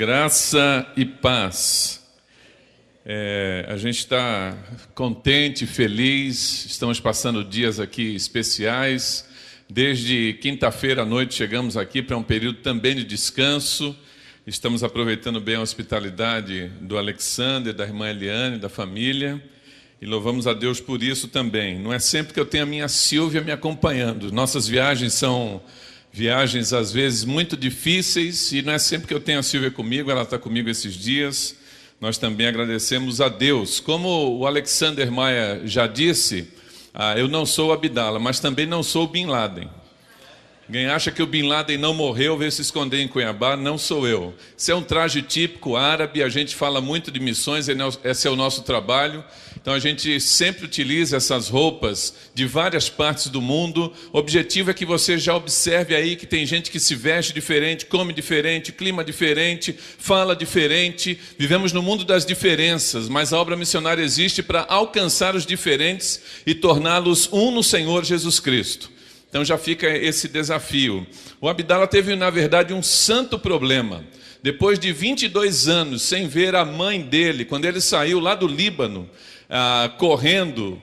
Graça e paz. A gente está contente, feliz, estamos passando dias aqui especiais. Desde quinta-feira à noite chegamos aqui para um período também de descanso. Estamos aproveitando bem a hospitalidade do Alexander, da irmã Eliane, da família. E louvamos a Deus por isso também. Não é sempre que eu tenho a minha Silvia me acompanhando. Nossas viagens são viagens, às vezes, muito difíceis, e não é sempre que eu tenho a Silvia comigo, ela está comigo esses dias. Nós também agradecemos a Deus. Como o Alexander Maia já disse, eu não sou o Abdala, mas também não sou o Bin Laden. Quem acha que o Bin Laden não morreu, veio se esconder em Cuiabá, não sou eu. Esse é um traje típico árabe, a gente fala muito de missões, esse é o nosso trabalho. Então a gente sempre utiliza essas roupas de várias partes do mundo. O objetivo é que você já observe aí que tem gente que se veste diferente, come diferente, clima diferente, fala diferente. Vivemos no mundo das diferenças, mas a obra missionária existe para alcançar os diferentes e torná-los um no Senhor Jesus Cristo. Então já fica esse desafio. O Abdala teve, na verdade, um santo problema. Depois de 22 anos sem ver a mãe dele, quando ele saiu lá do Líbano, correndo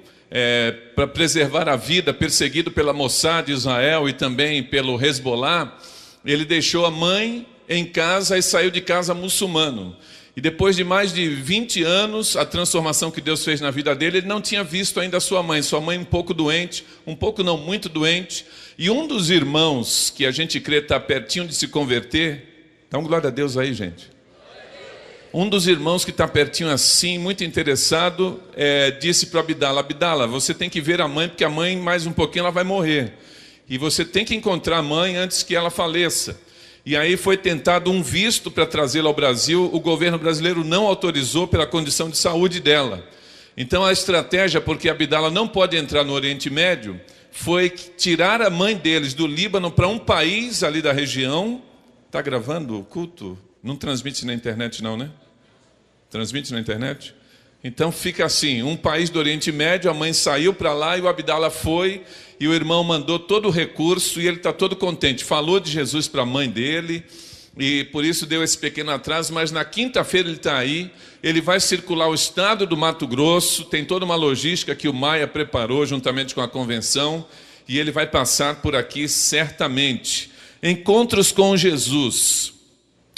para preservar a vida, perseguido pela Mossad de Israel e também pelo Hezbollah, ele deixou a mãe em casa e saiu de casa muçulmano. E depois de mais de 20 anos, a transformação que Deus fez na vida dele, ele não tinha visto ainda sua mãe um pouco doente, um pouco não, muito doente. E um dos irmãos, que a gente crê está pertinho de se converter, dá um glória a Deus aí, gente. Um dos irmãos que está pertinho assim, muito interessado, disse para Abdala: Abdala, você tem que ver a mãe, porque a mãe mais um pouquinho ela vai morrer. E você tem que encontrar a mãe antes que ela faleça. E aí foi tentado um visto para trazê-la ao Brasil, o governo brasileiro não autorizou pela condição de saúde dela. Então a estratégia, porque Abdala não pode entrar no Oriente Médio, foi tirar a mãe deles do Líbano para um país ali da região. Está gravando o culto? Não transmite na internet não, né? Transmite na internet? Então fica assim, um país do Oriente Médio, a mãe saiu para lá e o Abdala foi, e o irmão mandou todo o recurso e ele está todo contente. Falou de Jesus para a mãe dele e por isso deu esse pequeno atraso, mas na quinta-feira ele está aí, ele vai circular o estado do Mato Grosso, tem toda uma logística que o Maia preparou juntamente com a convenção e ele vai passar por aqui certamente. Encontros com Jesus.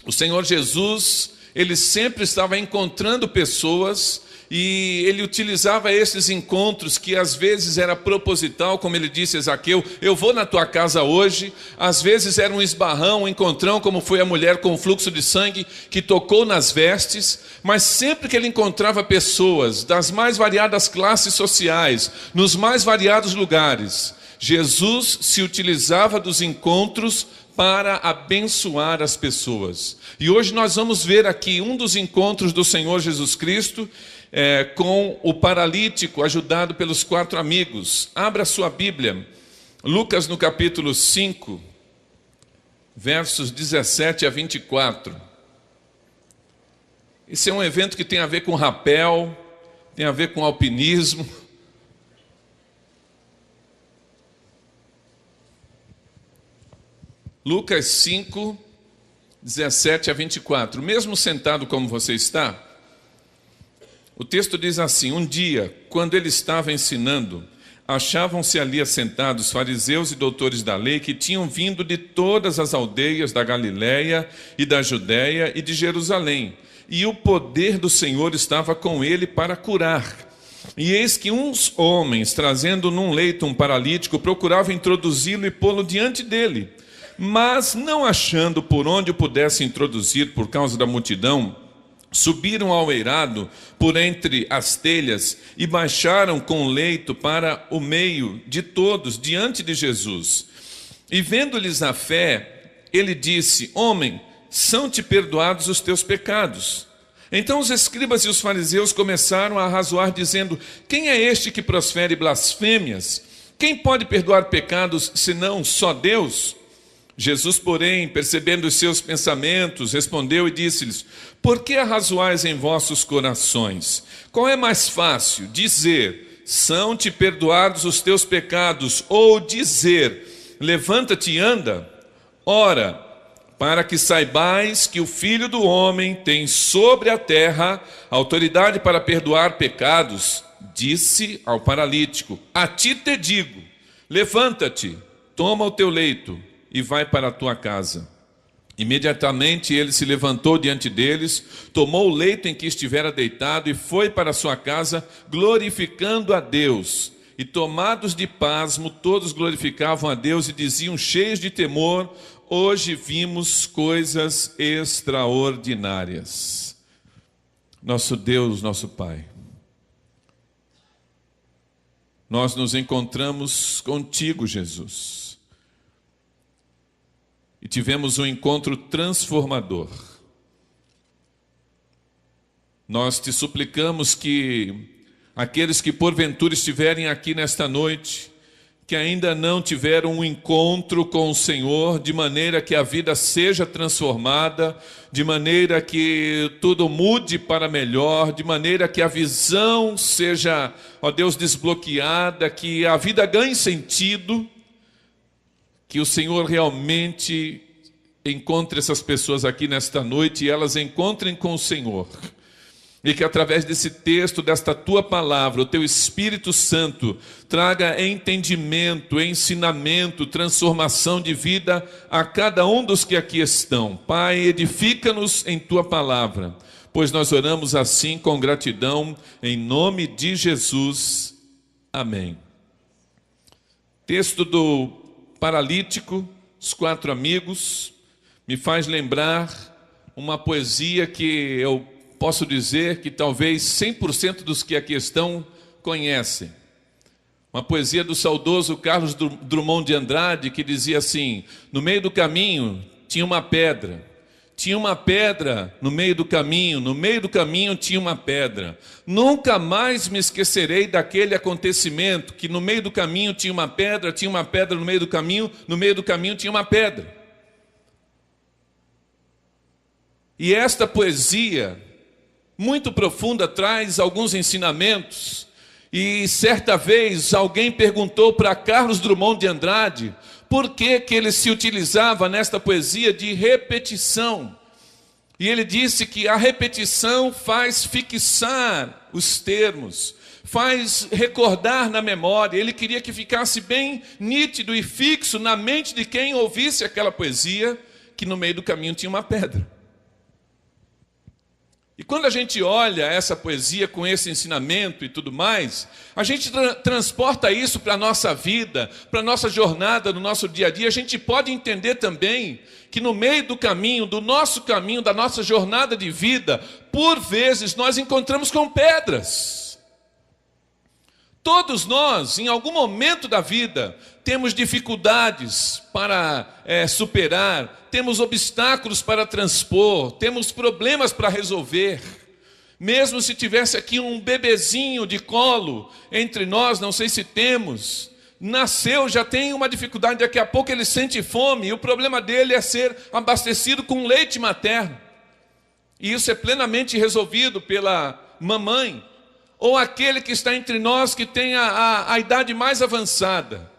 O Senhor Jesus, ele sempre estava encontrando pessoas e ele utilizava esses encontros que às vezes era proposital, como ele disse a Zaqueu, eu vou na tua casa hoje. Às vezes era um esbarrão, um encontrão, como foi a mulher com o fluxo de sangue que tocou nas vestes. Mas sempre que ele encontrava pessoas das mais variadas classes sociais, nos mais variados lugares, Jesus se utilizava dos encontros para abençoar as pessoas. E hoje nós vamos ver aqui um dos encontros do Senhor Jesus Cristo com o paralítico ajudado pelos 4 amigos. Abra sua Bíblia, Lucas no capítulo 5, versos 17 a 24. Esse é um evento que tem a ver com rapel, tem a ver com alpinismo. Lucas 5, 17 a 24. Mesmo sentado como você está, o texto diz assim: um dia, quando ele estava ensinando, achavam-se ali assentados fariseus e doutores da lei que tinham vindo de todas as aldeias da Galiléia e da Judéia e de Jerusalém. E o poder do Senhor estava com ele para curar. E eis que uns homens, trazendo num leito um paralítico, procuravam introduzi-lo e pô-lo diante dele. Mas, não achando por onde o pudesse introduzir por causa da multidão, subiram ao eirado por entre as telhas e baixaram com o leito para o meio de todos, diante de Jesus. E vendo-lhes a fé, ele disse: homem, são-te perdoados os teus pecados. Então os escribas e os fariseus começaram a arrazoar, dizendo: quem é este que profere blasfêmias? Quem pode perdoar pecados, senão só Deus? Jesus, porém, percebendo os seus pensamentos, respondeu e disse-lhes: por que arrazoais em vossos corações? Qual é mais fácil, dizer, são-te perdoados os teus pecados, ou dizer, levanta-te e anda? Ora, para que saibais que o Filho do Homem tem sobre a terra autoridade para perdoar pecados, disse ao paralítico: a ti te digo, levanta-te, toma o teu leito e vai para a tua casa. Imediatamente ele se levantou diante deles, tomou o leito em que estivera deitado e foi para a sua casa, glorificando a Deus. E tomados de pasmo, todos glorificavam a Deus e diziam, cheios de temor: hoje vimos coisas extraordinárias. Nosso Deus, nosso Pai, nós nos encontramos contigo, Jesus. E tivemos um encontro transformador. Nós te suplicamos que aqueles que porventura estiverem aqui nesta noite, que ainda não tiveram um encontro com o Senhor, de maneira que a vida seja transformada, de maneira que tudo mude para melhor, de maneira que a visão seja, ó Deus, desbloqueada, que a vida ganhe sentido, que o Senhor realmente encontre essas pessoas aqui nesta noite e elas encontrem com o Senhor. E que através desse texto, desta tua palavra, o teu Espírito Santo traga entendimento, ensinamento, transformação de vida a cada um dos que aqui estão. Pai, edifica-nos em tua palavra, pois nós oramos assim com gratidão, em nome de Jesus. Amém. Texto do paralítico, os 4 amigos, me faz lembrar uma poesia que eu posso dizer que talvez 100% dos que aqui estão conhecem. Uma poesia do saudoso Carlos Drummond de Andrade, que dizia assim: no meio do caminho tinha uma pedra. Tinha uma pedra no meio do caminho tinha uma pedra. Nunca mais me esquecerei daquele acontecimento, que no meio do caminho tinha uma pedra no meio do caminho tinha uma pedra. E esta poesia, muito profunda, traz alguns ensinamentos. E certa vez alguém perguntou para Carlos Drummond de Andrade por que ele se utilizava nesta poesia de repetição. E ele disse que a repetição faz fixar os termos, faz recordar na memória. Ele queria que ficasse bem nítido e fixo na mente de quem ouvisse aquela poesia, que no meio do caminho tinha uma pedra. E quando a gente olha essa poesia com esse ensinamento e tudo mais, a gente transporta isso para a nossa vida, para a nossa jornada, no nosso dia a dia. A gente pode entender também que no meio do caminho, do nosso caminho, da nossa jornada de vida, por vezes nós encontramos com pedras. Todos nós, em algum momento da vida, temos dificuldades para superar, temos obstáculos para transpor, temos problemas para resolver. Mesmo se tivesse aqui um bebezinho de colo entre nós, não sei se temos, nasceu, já tem uma dificuldade, daqui a pouco ele sente fome, e o problema dele é ser abastecido com leite materno. E isso é plenamente resolvido pela mamãe. Ou aquele que está entre nós que tem a idade mais avançada.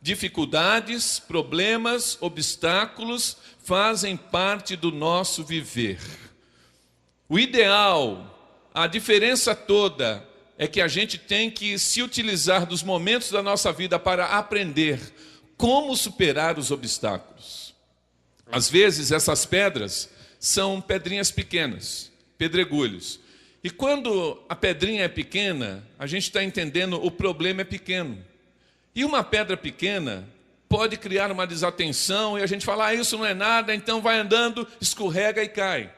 Dificuldades, problemas, obstáculos fazem parte do nosso viver. O ideal, a diferença toda, é que a gente tem que se utilizar dos momentos da nossa vida para aprender como superar os obstáculos. Às vezes essas pedras são pedrinhas pequenas, pedregulhos. E quando a pedrinha é pequena, a gente está entendendo o problema é pequeno. E uma pedra pequena pode criar uma desatenção e a gente fala, isso não é nada, então vai andando, escorrega e cai.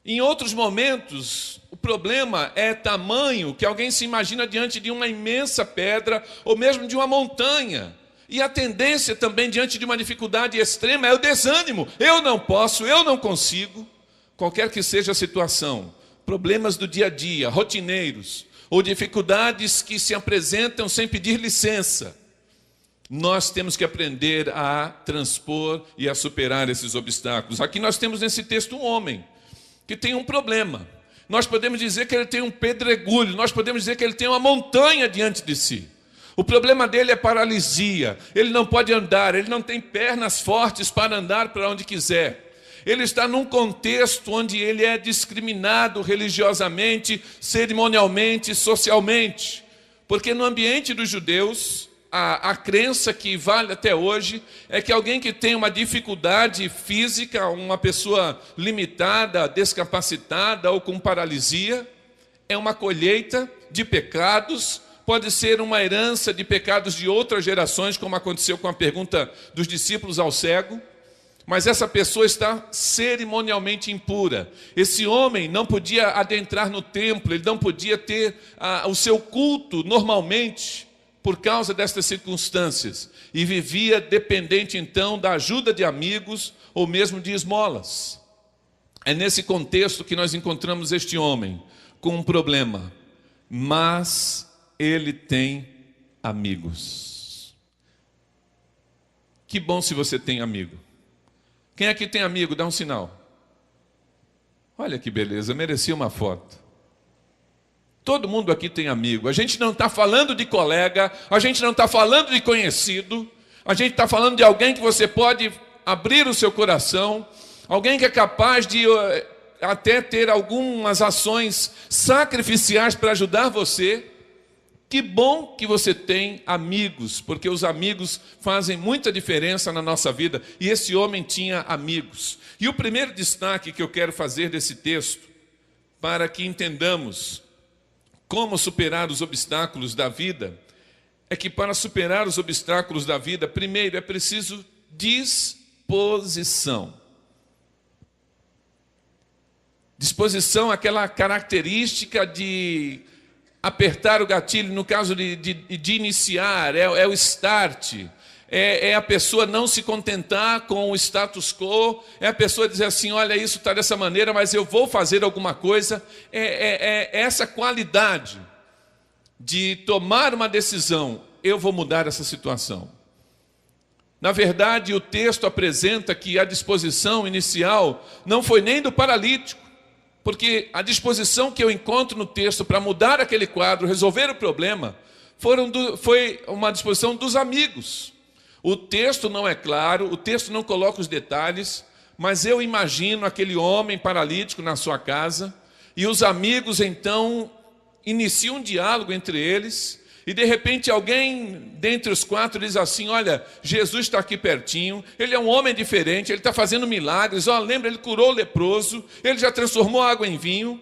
Em outros momentos, o problema é tamanho, que alguém se imagina diante de uma imensa pedra ou mesmo de uma montanha. E a tendência também diante de uma dificuldade extrema é o desânimo. Eu não posso, eu não consigo, qualquer que seja a situação. Problemas do dia a dia, rotineiros, ou dificuldades que se apresentam sem pedir licença. Nós temos que aprender a transpor e a superar esses obstáculos. Aqui nós temos nesse texto um homem que tem um problema. Nós podemos dizer que ele tem um pedregulho, nós podemos dizer que ele tem uma montanha diante de si. O problema dele é paralisia. Ele não pode andar, ele não tem pernas fortes para andar para onde quiser. Ele está num contexto onde ele é discriminado religiosamente, cerimonialmente, socialmente. Porque no ambiente dos judeus, a crença que vale até hoje é que alguém que tem uma dificuldade física, uma pessoa limitada, descapacitada ou com paralisia, é uma colheita de pecados, pode ser uma herança de pecados de outras gerações, como aconteceu com a pergunta dos discípulos ao cego. Mas essa pessoa está cerimonialmente impura. Esse homem não podia adentrar no templo, ele não podia ter o seu culto normalmente, por causa destas circunstâncias. E vivia dependente então da ajuda de amigos ou mesmo de esmolas. É nesse contexto que nós encontramos este homem com um problema. Mas ele tem amigos. Que bom se você tem amigo. Quem aqui tem amigo? Dá um sinal. Olha que beleza, merecia uma foto. Todo mundo aqui tem amigo. A gente não está falando de colega, a gente não está falando de conhecido, a gente está falando de alguém que você pode abrir o seu coração, alguém que é capaz de até ter algumas ações sacrificiais para ajudar você. Que bom que você tem amigos, porque os amigos fazem muita diferença na nossa vida, e esse homem tinha amigos. E o primeiro destaque que eu quero fazer desse texto, para que entendamos como superar os obstáculos da vida, é que para superar os obstáculos da vida, primeiro é preciso disposição. Disposição, aquela característica de apertar o gatilho, no caso de iniciar, é o start, é a pessoa não se contentar com o status quo, é a pessoa dizer assim, olha, isso está dessa maneira, mas eu vou fazer alguma coisa, é essa qualidade de tomar uma decisão, eu vou mudar essa situação. Na verdade, o texto apresenta que a disposição inicial não foi nem do paralítico, porque a disposição que eu encontro no texto para mudar aquele quadro, resolver o problema, foi uma disposição dos amigos. O texto não é claro, o texto não coloca os detalhes, mas eu imagino aquele homem paralítico na sua casa, e os amigos então iniciam um diálogo entre eles, e de repente alguém dentre os quatro diz assim, olha, Jesus está aqui pertinho, ele é um homem diferente, ele está fazendo milagres, lembra, ele curou o leproso, ele já transformou água em vinho.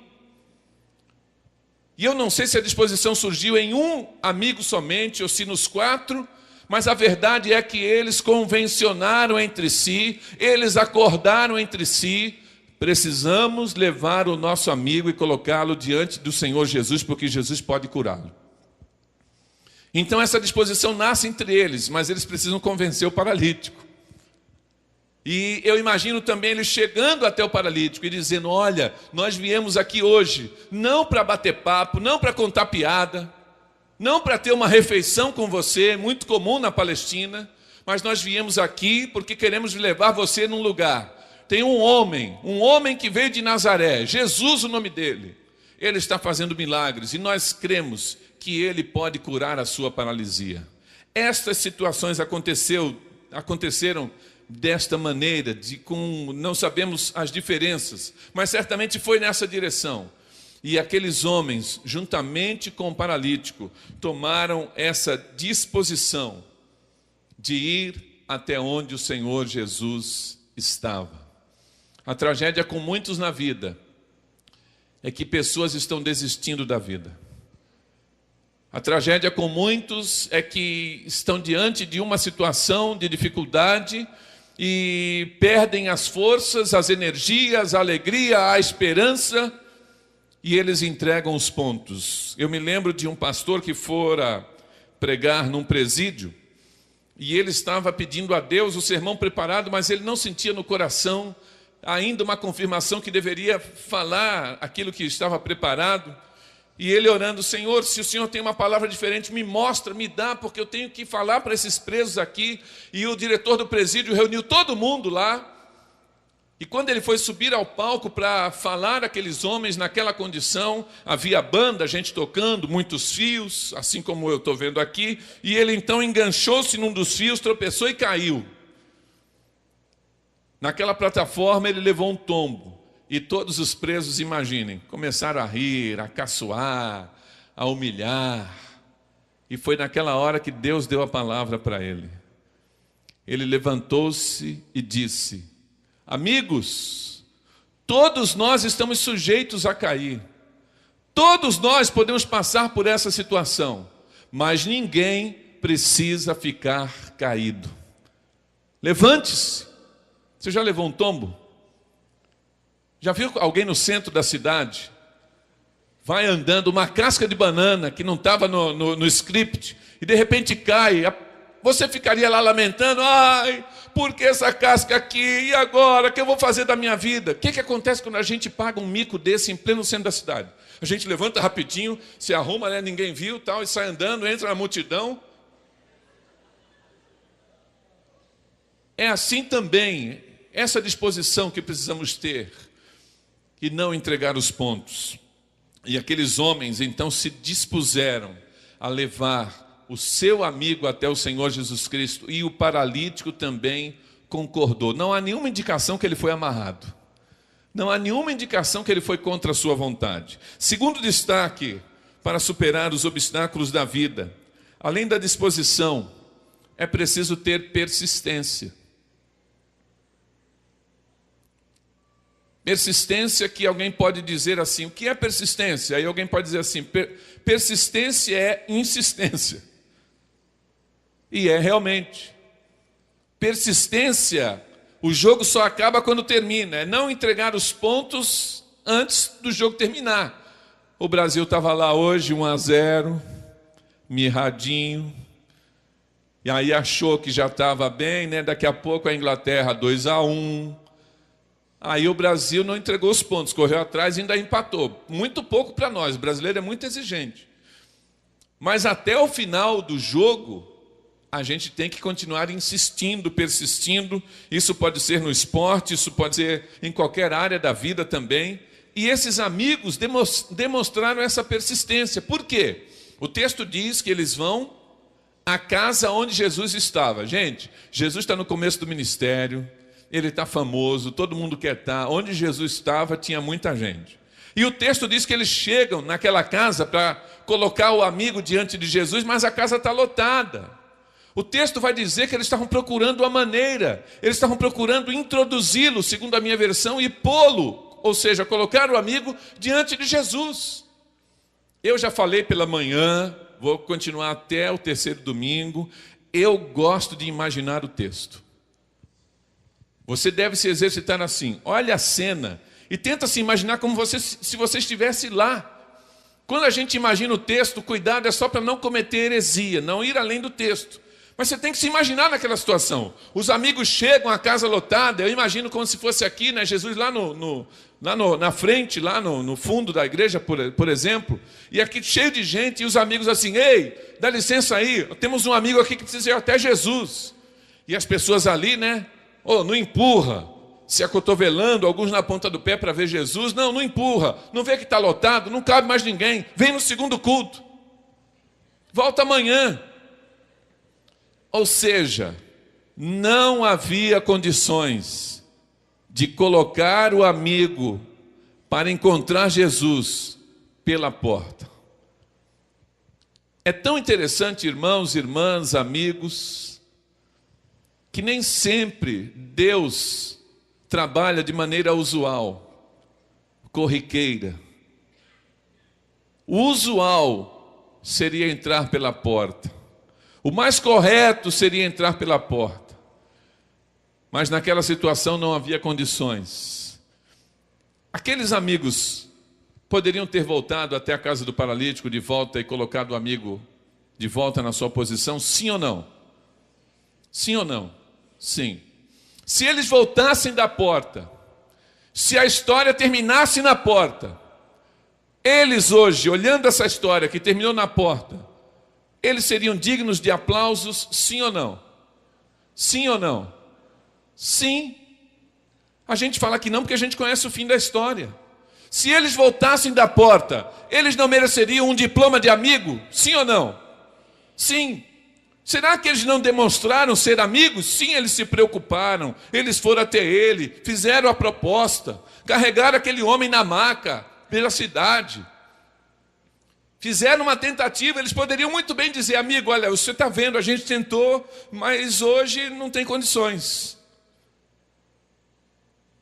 E eu não sei se a disposição surgiu em um amigo somente, ou se nos quatro, mas a verdade é que eles convencionaram entre si, eles acordaram entre si, precisamos levar o nosso amigo e colocá-lo diante do Senhor Jesus, porque Jesus pode curá-lo. Então essa disposição nasce entre eles, mas eles precisam convencer o paralítico. E eu imagino também eles chegando até o paralítico e dizendo, olha, nós viemos aqui hoje, não para bater papo, não para contar piada, não para ter uma refeição com você, muito comum na Palestina, mas nós viemos aqui porque queremos levar você num lugar. Tem um homem que veio de Nazaré, Jesus o nome dele. Ele está fazendo milagres e nós cremos que ele pode curar a sua paralisia. Estas situações aconteceram desta maneira, não sabemos as diferenças, mas certamente foi nessa direção. E aqueles homens, juntamente com o paralítico, tomaram essa disposição de ir até onde o Senhor Jesus estava. A tragédia com muitos na vida é que pessoas estão desistindo da vida. A tragédia com muitos é que estão diante de uma situação de dificuldade e perdem as forças, as energias, a alegria, a esperança, e eles entregam os pontos. Eu me lembro de um pastor que fora pregar num presídio, e ele estava pedindo a Deus o sermão preparado, mas ele não sentia no coração ainda uma confirmação que deveria falar aquilo que estava preparado. E ele orando, Senhor, se o Senhor tem uma palavra diferente, me mostra, me dá, porque eu tenho que falar para esses presos aqui. E o diretor do presídio reuniu todo mundo lá. E quando ele foi subir ao palco para falar àqueles homens naquela condição, havia banda, gente tocando, muitos fios, assim como eu estou vendo aqui, e ele então enganchou-se num dos fios, tropeçou e caiu. Naquela plataforma ele levou um tombo, e todos os presos, imaginem, começaram a rir, a caçoar, a humilhar, e foi naquela hora que Deus deu a palavra para ele. Ele levantou-se e disse: amigos, todos nós estamos sujeitos a cair. Todos nós podemos passar por essa situação, mas ninguém precisa ficar caído. Levante-se. Você já levou um tombo? Já viu alguém no centro da cidade? Vai andando, uma casca de banana que não estava no script, e de repente cai. Você ficaria lá lamentando: ai, por que essa casca aqui? E agora? O que eu vou fazer da minha vida? O que acontece quando a gente paga um mico desse em pleno centro da cidade? A gente levanta rapidinho, se arruma, né, ninguém viu, tal, e sai andando, entra na multidão. É assim também, essa disposição que precisamos ter, e não entregar os pontos. E aqueles homens então se dispuseram a levar o seu amigo até o Senhor Jesus Cristo, e o paralítico também concordou. Não há nenhuma indicação que ele foi amarrado. Não há nenhuma indicação que ele foi contra a sua vontade. Segundo destaque para superar os obstáculos da vida, além da disposição, é preciso ter persistência. Persistência, que alguém pode dizer assim: o que é persistência? Aí alguém pode dizer assim: persistência é insistência. E é realmente. Persistência, o jogo só acaba quando termina. É não entregar os pontos antes do jogo terminar. O Brasil estava lá hoje, 1-0, mirradinho. E aí achou que já estava bem, né? Daqui a pouco a Inglaterra 2-1. Aí o Brasil não entregou os pontos, correu atrás e ainda empatou. Muito pouco para nós, o brasileiro é muito exigente. Mas até o final do jogo, a gente tem que continuar insistindo, persistindo. Isso pode ser no esporte, isso pode ser em qualquer área da vida também. E esses amigos demonstraram essa persistência. Por quê? O texto diz que eles vão à casa onde Jesus estava. Gente, Jesus está no começo do ministério, ele está famoso, todo mundo quer estar. Onde Jesus estava tinha muita gente. E o texto diz que eles chegam naquela casa para colocar o amigo diante de Jesus, mas a casa está lotada. O texto vai dizer que eles estavam procurando uma maneira, eles estavam procurando introduzi-lo, segundo a minha versão, e pô-lo, ou seja, colocar o amigo diante de Jesus. Eu já falei pela manhã, vou continuar até o terceiro domingo, eu gosto de imaginar o texto. Você deve se exercitar assim: olha a cena e tenta se imaginar como se você estivesse lá. Quando a gente imagina o texto, cuidado, é só para não cometer heresia, não ir além do texto. Mas você tem que se imaginar naquela situação. Os amigos chegam à casa lotada, eu imagino como se fosse aqui, né? Jesus lá na frente, lá no fundo da igreja, por exemplo, e aqui cheio de gente, e os amigos assim: ei, dá licença aí, temos um amigo aqui que precisa ir até Jesus. E as pessoas ali, né? Oh, não empurra, se acotovelando, alguns na ponta do pé para ver Jesus. Não empurra, não vê que está lotado, não cabe mais ninguém, vem no segundo culto, volta amanhã. Ou seja, não havia condições de colocar o amigo para encontrar Jesus pela porta. É tão interessante, irmãos, irmãs, amigos, que nem sempre Deus trabalha de maneira usual, corriqueira. O usual seria entrar pela porta. O mais correto seria entrar pela porta. Mas naquela situação não havia condições. Aqueles amigos poderiam ter voltado até a casa do paralítico de volta e colocado o amigo de volta na sua posição, sim ou não? Sim ou não? Sim. Se eles voltassem da porta, se a história terminasse na porta, eles hoje, olhando essa história que terminou na porta, eles seriam dignos de aplausos, sim ou não? Sim ou não? Sim. A gente fala que não porque a gente conhece o fim da história. Se eles voltassem da porta, eles não mereceriam um diploma de amigo? Sim ou não? Sim. Será que eles não demonstraram ser amigos? Sim, eles se preocuparam, eles foram até ele, fizeram a proposta, carregaram aquele homem na maca pela cidade. Fizeram uma tentativa, eles poderiam muito bem dizer: amigo, olha, você está vendo, a gente tentou, mas hoje não tem condições.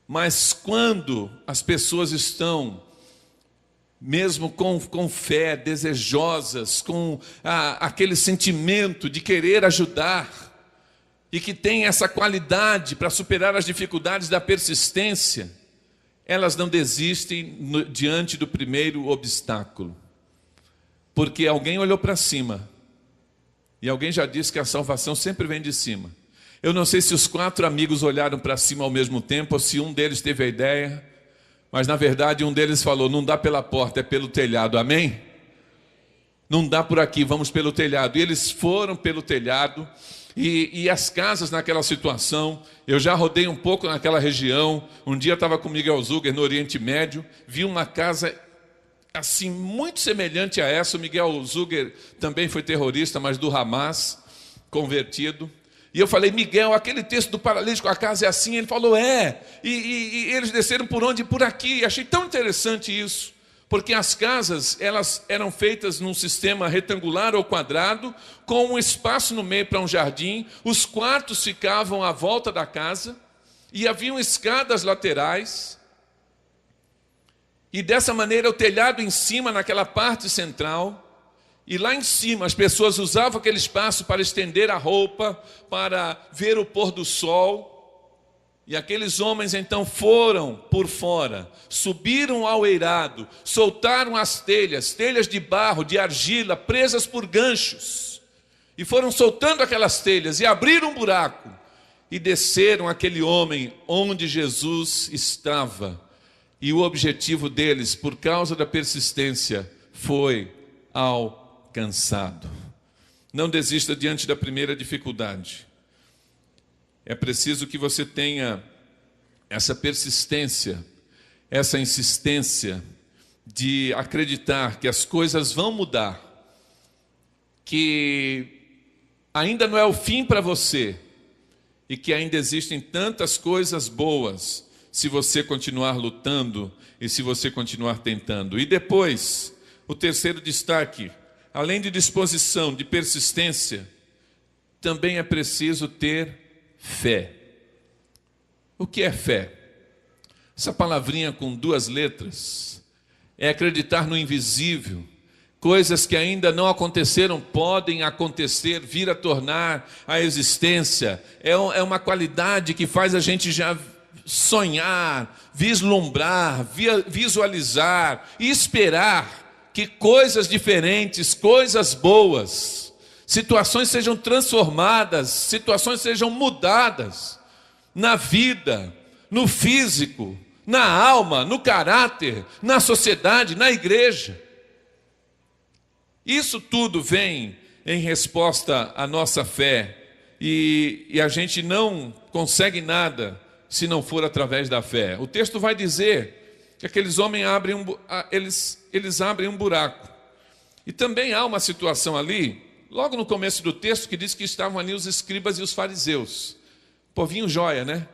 Mas quando as pessoas estão, mesmo com fé, desejosas, com aquele sentimento de querer ajudar, e que tem essa qualidade para superar as dificuldades da persistência, elas não desistem diante do primeiro obstáculo. Porque alguém olhou para cima, e alguém já disse que a salvação sempre vem de cima. Eu não sei se os 4 amigos olharam para cima ao mesmo tempo, ou se um deles teve a ideia, mas na verdade um deles falou: não dá pela porta, é pelo telhado, amém? Não dá por aqui, vamos pelo telhado. E eles foram pelo telhado, e as casas naquela situação, eu já rodei um pouco naquela região. Um dia eu estava com Miguel Zuger no Oriente Médio, vi uma casa assim, muito semelhante a essa. O Miguel Zuger também foi terrorista, mas do Hamas, convertido. E eu falei: Miguel, aquele texto do paralítico, a casa é assim? Ele falou: é. E eles desceram por onde? Por aqui. E achei tão interessante isso, porque as casas, elas eram feitas num sistema retangular ou quadrado, com um espaço no meio para um jardim. Os quartos ficavam à volta da casa, e haviam escadas laterais. E dessa maneira o telhado em cima, naquela parte central, e lá em cima as pessoas usavam aquele espaço para estender a roupa, para ver o pôr do sol. E aqueles homens então foram por fora, subiram ao eirado, soltaram as telhas de barro, de argila, presas por ganchos, e foram soltando aquelas telhas, e abriram um buraco, e desceram aquele homem onde Jesus estava. E o objetivo deles, por causa da persistência, foi alcançado. Não desista diante da primeira dificuldade. É preciso que você tenha essa persistência, essa insistência de acreditar que as coisas vão mudar, que ainda não é o fim para você, e que ainda existem tantas coisas boas se você continuar lutando e se você continuar tentando. E depois, o terceiro destaque: além de disposição, de persistência, também é preciso ter fé. O que é fé? Essa palavrinha com 2 letras é acreditar no invisível. Coisas que ainda não aconteceram podem acontecer, vir a tornar a existência. É uma qualidade que faz a gente já sonhar, vislumbrar, visualizar e esperar que coisas diferentes, coisas boas, situações sejam transformadas, situações sejam mudadas na vida, no físico, na alma, no caráter, na sociedade, na igreja. Isso tudo vem em resposta à nossa fé, e a gente não consegue nada se não for através da fé. O texto vai dizer que aqueles homens eles abrem um buraco. E também há uma situação ali, logo no começo do texto, que diz que estavam ali os escribas e os fariseus. Povinho joia, né?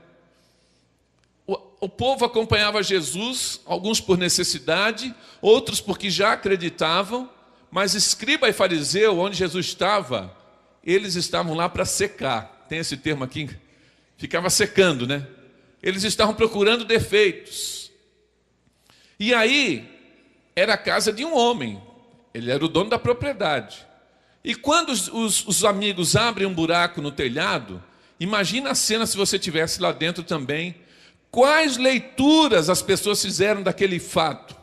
O povo acompanhava Jesus, alguns por necessidade, outros porque já acreditavam, mas escriba e fariseu, onde Jesus estava, eles estavam lá para secar. Tem esse termo aqui? Ficava secando, né? Eles estavam procurando defeitos. E aí, era a casa de um homem. Ele era o dono da propriedade. E quando os amigos abrem um buraco no telhado, imagina a cena se você estivesse lá dentro também. Quais leituras as pessoas fizeram daquele fato?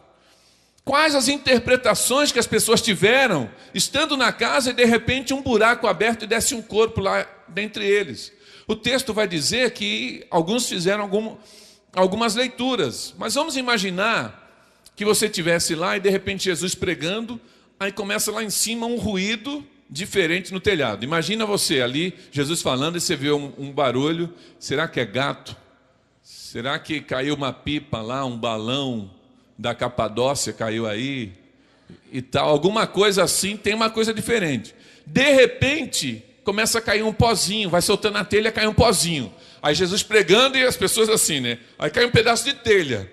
Quais as interpretações que as pessoas tiveram, estando na casa e de repente um buraco aberto e desce um corpo lá dentre eles? O texto vai dizer que alguns fizeram algumas leituras, mas vamos imaginar que você estivesse lá e de repente Jesus pregando, aí começa lá em cima um ruído diferente no telhado. Imagina você ali, Jesus falando, e você vê um barulho. Será que é gato? Será que caiu uma pipa lá, um balão da Capadócia caiu aí e tal? Alguma coisa assim, tem uma coisa diferente. De repente, começa a cair um pozinho, vai soltando a telha, cai um pozinho. Aí Jesus pregando e as pessoas assim, né? Aí cai um pedaço de telha.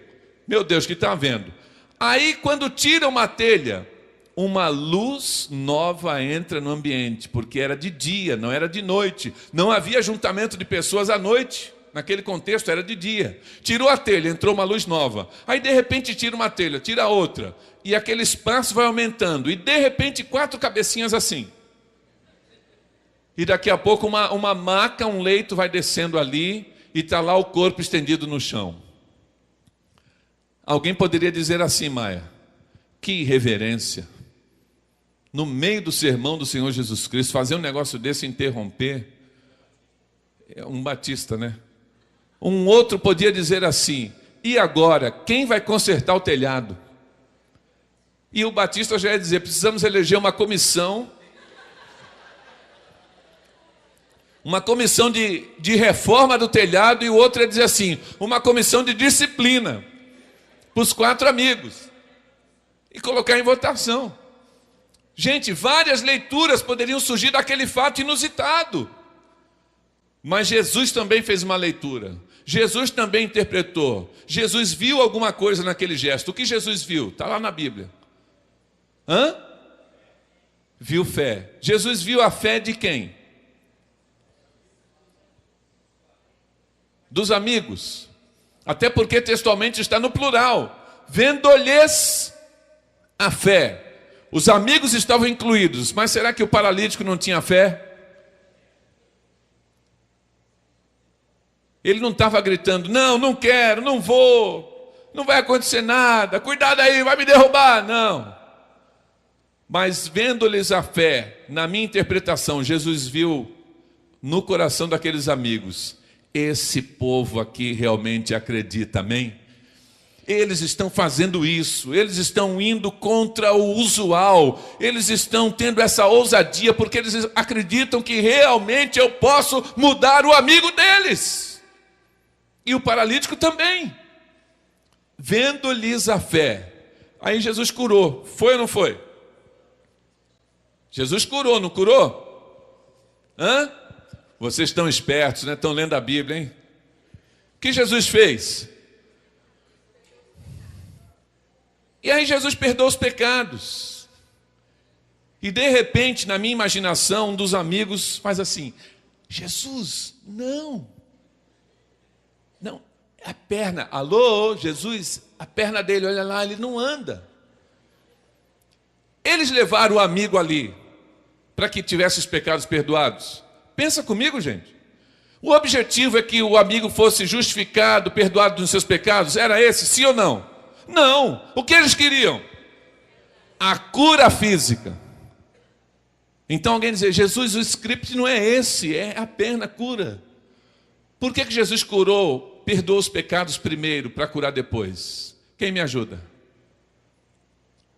Meu Deus, o que está havendo? Aí quando tira uma telha, uma luz nova entra no ambiente, porque era de dia, não era de noite. Não havia ajuntamento de pessoas à noite. Naquele contexto era de dia. Tirou a telha, entrou uma luz nova. Aí de repente tira uma telha, tira outra. E aquele espaço vai aumentando. E de repente 4 cabecinhas assim. E daqui a pouco uma maca, um leito vai descendo ali. E está lá o corpo estendido no chão. Alguém poderia dizer assim, Maia: que irreverência. No meio do sermão do Senhor Jesus Cristo, fazer um negócio desse, interromper. É um batista, né? Um outro podia dizer assim: e agora, quem vai consertar o telhado? E o batista já ia dizer: precisamos eleger uma comissão de reforma do telhado. E o outro ia dizer assim: uma comissão de disciplina para os 4 amigos, e colocar em votação. Gente, várias leituras poderiam surgir daquele fato inusitado. Mas Jesus também fez uma leitura. Jesus também interpretou. Jesus viu alguma coisa naquele gesto. O que Jesus viu? Está lá na Bíblia. Viu fé. Jesus viu a fé de quem? Dos amigos. Até porque textualmente está no plural. Vendo-lhes a fé. Os amigos estavam incluídos. Mas será que o paralítico não tinha fé? Ele não estava gritando: não, não quero, não vou, não vai acontecer nada, cuidado aí, vai me derrubar. Não. Mas vendo-lhes a fé, na minha interpretação, Jesus viu no coração daqueles amigos: esse povo aqui realmente acredita, amém? Eles estão fazendo isso, eles estão indo contra o usual, eles estão tendo essa ousadia, porque eles acreditam que realmente eu posso mudar o amigo deles. E o paralítico também. Vendo-lhes a fé. Aí Jesus curou. Foi ou não foi? Jesus curou, não curou? Vocês estão espertos, né? Estão lendo a Bíblia, hein? O que Jesus fez? E aí Jesus perdoou os pecados. E de repente, na minha imaginação, um dos amigos faz assim: Jesus, não, a perna, alô, Jesus, a perna dele, olha lá, ele não anda. Eles levaram o amigo ali para que tivesse os pecados perdoados. Pensa comigo, gente. O objetivo é que o amigo fosse justificado, perdoado dos seus pecados. Era esse, sim ou não? Não. O que eles queriam? A cura física. Então alguém dizer: Jesus, o script não é esse, é a perna cura. Por que Jesus curou? Perdoa os pecados primeiro, para curar depois. Quem me ajuda?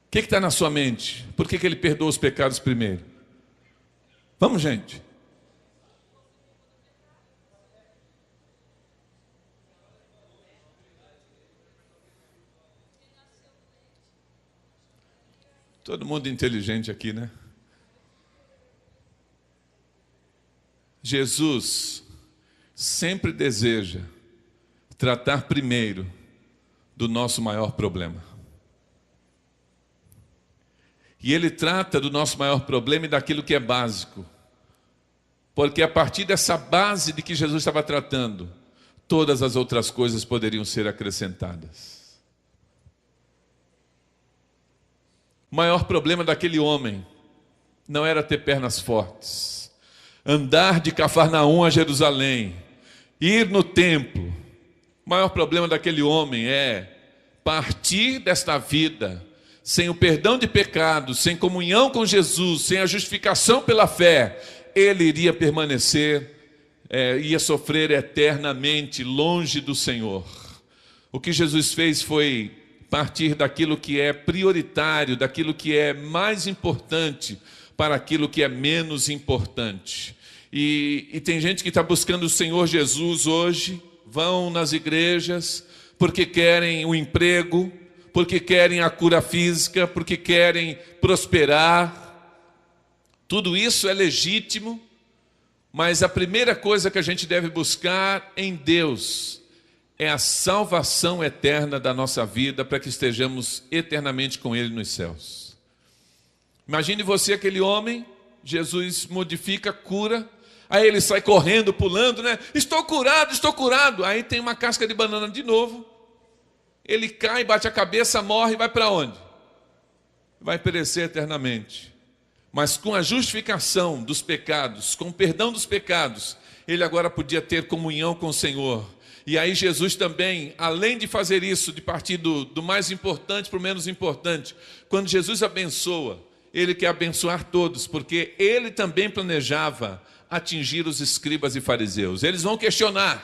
O que está na sua mente? Por que ele perdoa os pecados primeiro? Vamos, gente. Todo mundo inteligente aqui, né? Jesus sempre deseja tratar primeiro do nosso maior problema. E Ele trata do nosso maior problema e daquilo que é básico. Porque a partir dessa base de que Jesus estava tratando, todas as outras coisas poderiam ser acrescentadas. O maior problema daquele homem não era ter pernas fortes, andar de Cafarnaum a Jerusalém, ir no templo. O maior problema daquele homem é partir desta vida sem o perdão de pecados, sem comunhão com Jesus, sem a justificação pela fé. Ele iria permanecer, ia sofrer eternamente longe do Senhor. O que Jesus fez foi partir daquilo que é prioritário, daquilo que é mais importante, para aquilo que é menos importante. E tem gente que está buscando o Senhor Jesus hoje, vão nas igrejas porque querem o emprego, porque querem a cura física, porque querem prosperar. Tudo isso é legítimo, mas a primeira coisa que a gente deve buscar em Deus é a salvação eterna da nossa vida, para que estejamos eternamente com Ele nos céus. Imagine você, aquele homem, Jesus modifica, cura, aí ele sai correndo, pulando, né? Estou curado, estou curado. Aí tem uma casca de banana de novo, ele cai, bate a cabeça, morre e vai para onde? Vai perecer eternamente. Mas com a justificação dos pecados, com o perdão dos pecados, ele agora podia ter comunhão com o Senhor. E aí Jesus também, além de fazer isso, de partir do mais importante para o menos importante, quando Jesus abençoa, Ele quer abençoar todos, porque Ele também planejava atingir os escribas e fariseus. Eles vão questionar: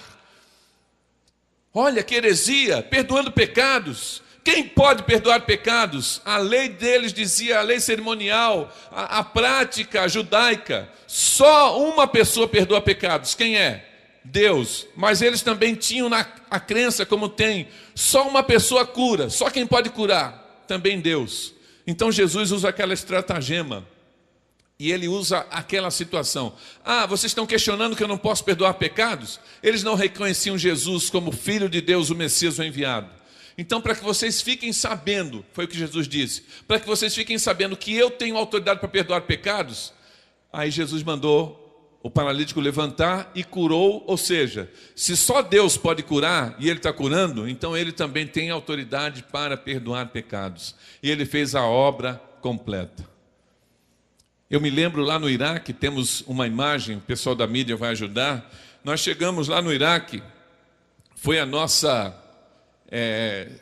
olha que heresia, perdoando pecados. Quem pode perdoar pecados? A lei deles dizia, a lei cerimonial, a prática judaica, só uma pessoa perdoa pecados. Quem é? Deus. Mas eles também tinham a crença, como tem, só uma pessoa cura, só quem pode curar, também Deus. Então Jesus usa aquela estratagema, e ele usa aquela situação. Ah, vocês estão questionando que eu não posso perdoar pecados? Eles não reconheciam Jesus como Filho de Deus, o Messias, o enviado. Então, para que vocês fiquem sabendo, foi o que Jesus disse, para que vocês fiquem sabendo que eu tenho autoridade para perdoar pecados, aí Jesus mandou o paralítico levantar e curou. Ou seja, se só Deus pode curar e Ele está curando, então Ele também tem autoridade para perdoar pecados. E Ele fez a obra completa. Eu me lembro lá no Iraque, temos uma imagem, o pessoal da mídia vai ajudar. Nós chegamos lá no Iraque, foi a nossa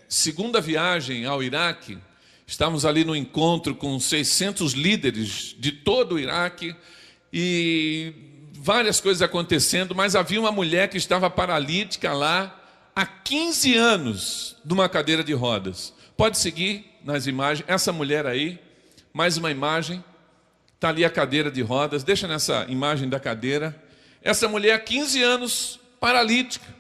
segunda viagem ao Iraque. Estávamos ali no encontro com 600 líderes de todo o Iraque e várias coisas acontecendo, mas havia uma mulher que estava paralítica lá há 15 anos, numa cadeira de rodas. Pode seguir nas imagens, essa mulher aí, mais uma imagem, está ali a cadeira de rodas, deixa nessa imagem da cadeira. Essa mulher há 15 anos, paralítica.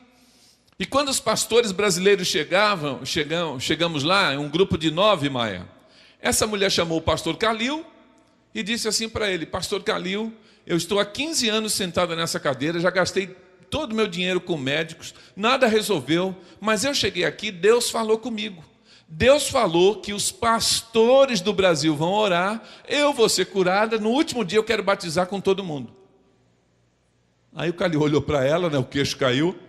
E quando os pastores brasileiros chegamos lá, um grupo de 9, Maia, essa mulher chamou o pastor Calil e disse assim para ele: pastor Calil, eu estou há 15 anos sentada nessa cadeira, já gastei todo o meu dinheiro com médicos, nada resolveu, mas eu cheguei aqui, Deus falou comigo. Deus falou que os pastores do Brasil vão orar, eu vou ser curada, no último dia eu quero batizar com todo mundo. Aí o Calil olhou para ela, né, o queixo caiu.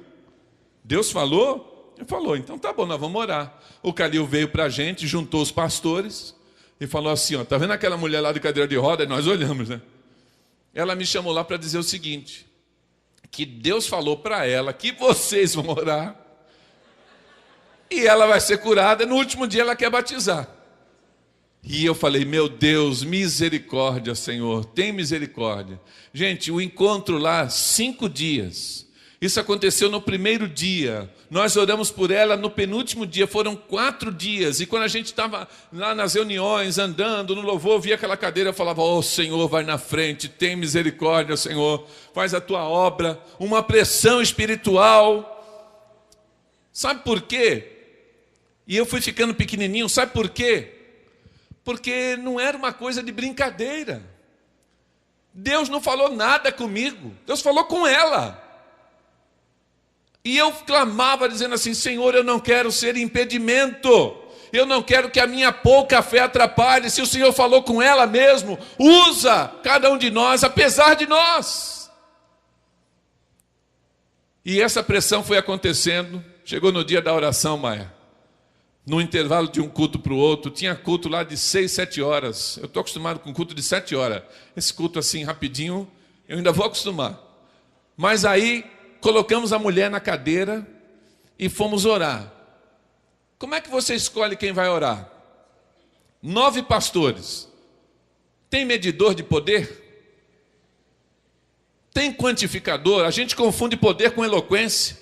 Deus falou? Ele falou, então tá bom, nós vamos orar. O Calil veio para a gente, juntou os pastores e falou assim, ó, tá vendo aquela mulher lá de cadeira de roda? E nós olhamos, né? Ela me chamou lá para dizer o seguinte, que Deus falou para ela que vocês vão orar e ela vai ser curada, no último dia ela quer batizar. E eu falei, meu Deus, misericórdia, Senhor, tem misericórdia. Gente, o encontro lá, 5 dias. Isso aconteceu no primeiro dia, nós oramos por ela no penúltimo dia, foram 4 dias, e quando a gente estava lá nas reuniões, andando no louvor, via aquela cadeira, eu falava, oh Senhor, vai na frente, tem misericórdia, Senhor, faz a tua obra, uma pressão espiritual. Sabe por quê? E eu fui ficando pequenininho, sabe por quê? Porque não era uma coisa de brincadeira. Deus não falou nada comigo, Deus falou com ela. E eu clamava dizendo assim, Senhor, eu não quero ser impedimento, eu não quero que a minha pouca fé atrapalhe. Se o Senhor falou com ela mesmo, usa cada um de nós, apesar de nós. E essa pressão foi acontecendo, chegou no dia da oração, Maia, no intervalo de um culto para o outro, tinha culto lá de 6, 7 horas, eu estou acostumado com culto de 7 horas, esse culto assim rapidinho, eu ainda vou acostumar, mas aí colocamos a mulher na cadeira e fomos orar. Como é que você escolhe quem vai orar? 9 pastores. Tem medidor de poder? Tem quantificador? A gente confunde poder com eloquência.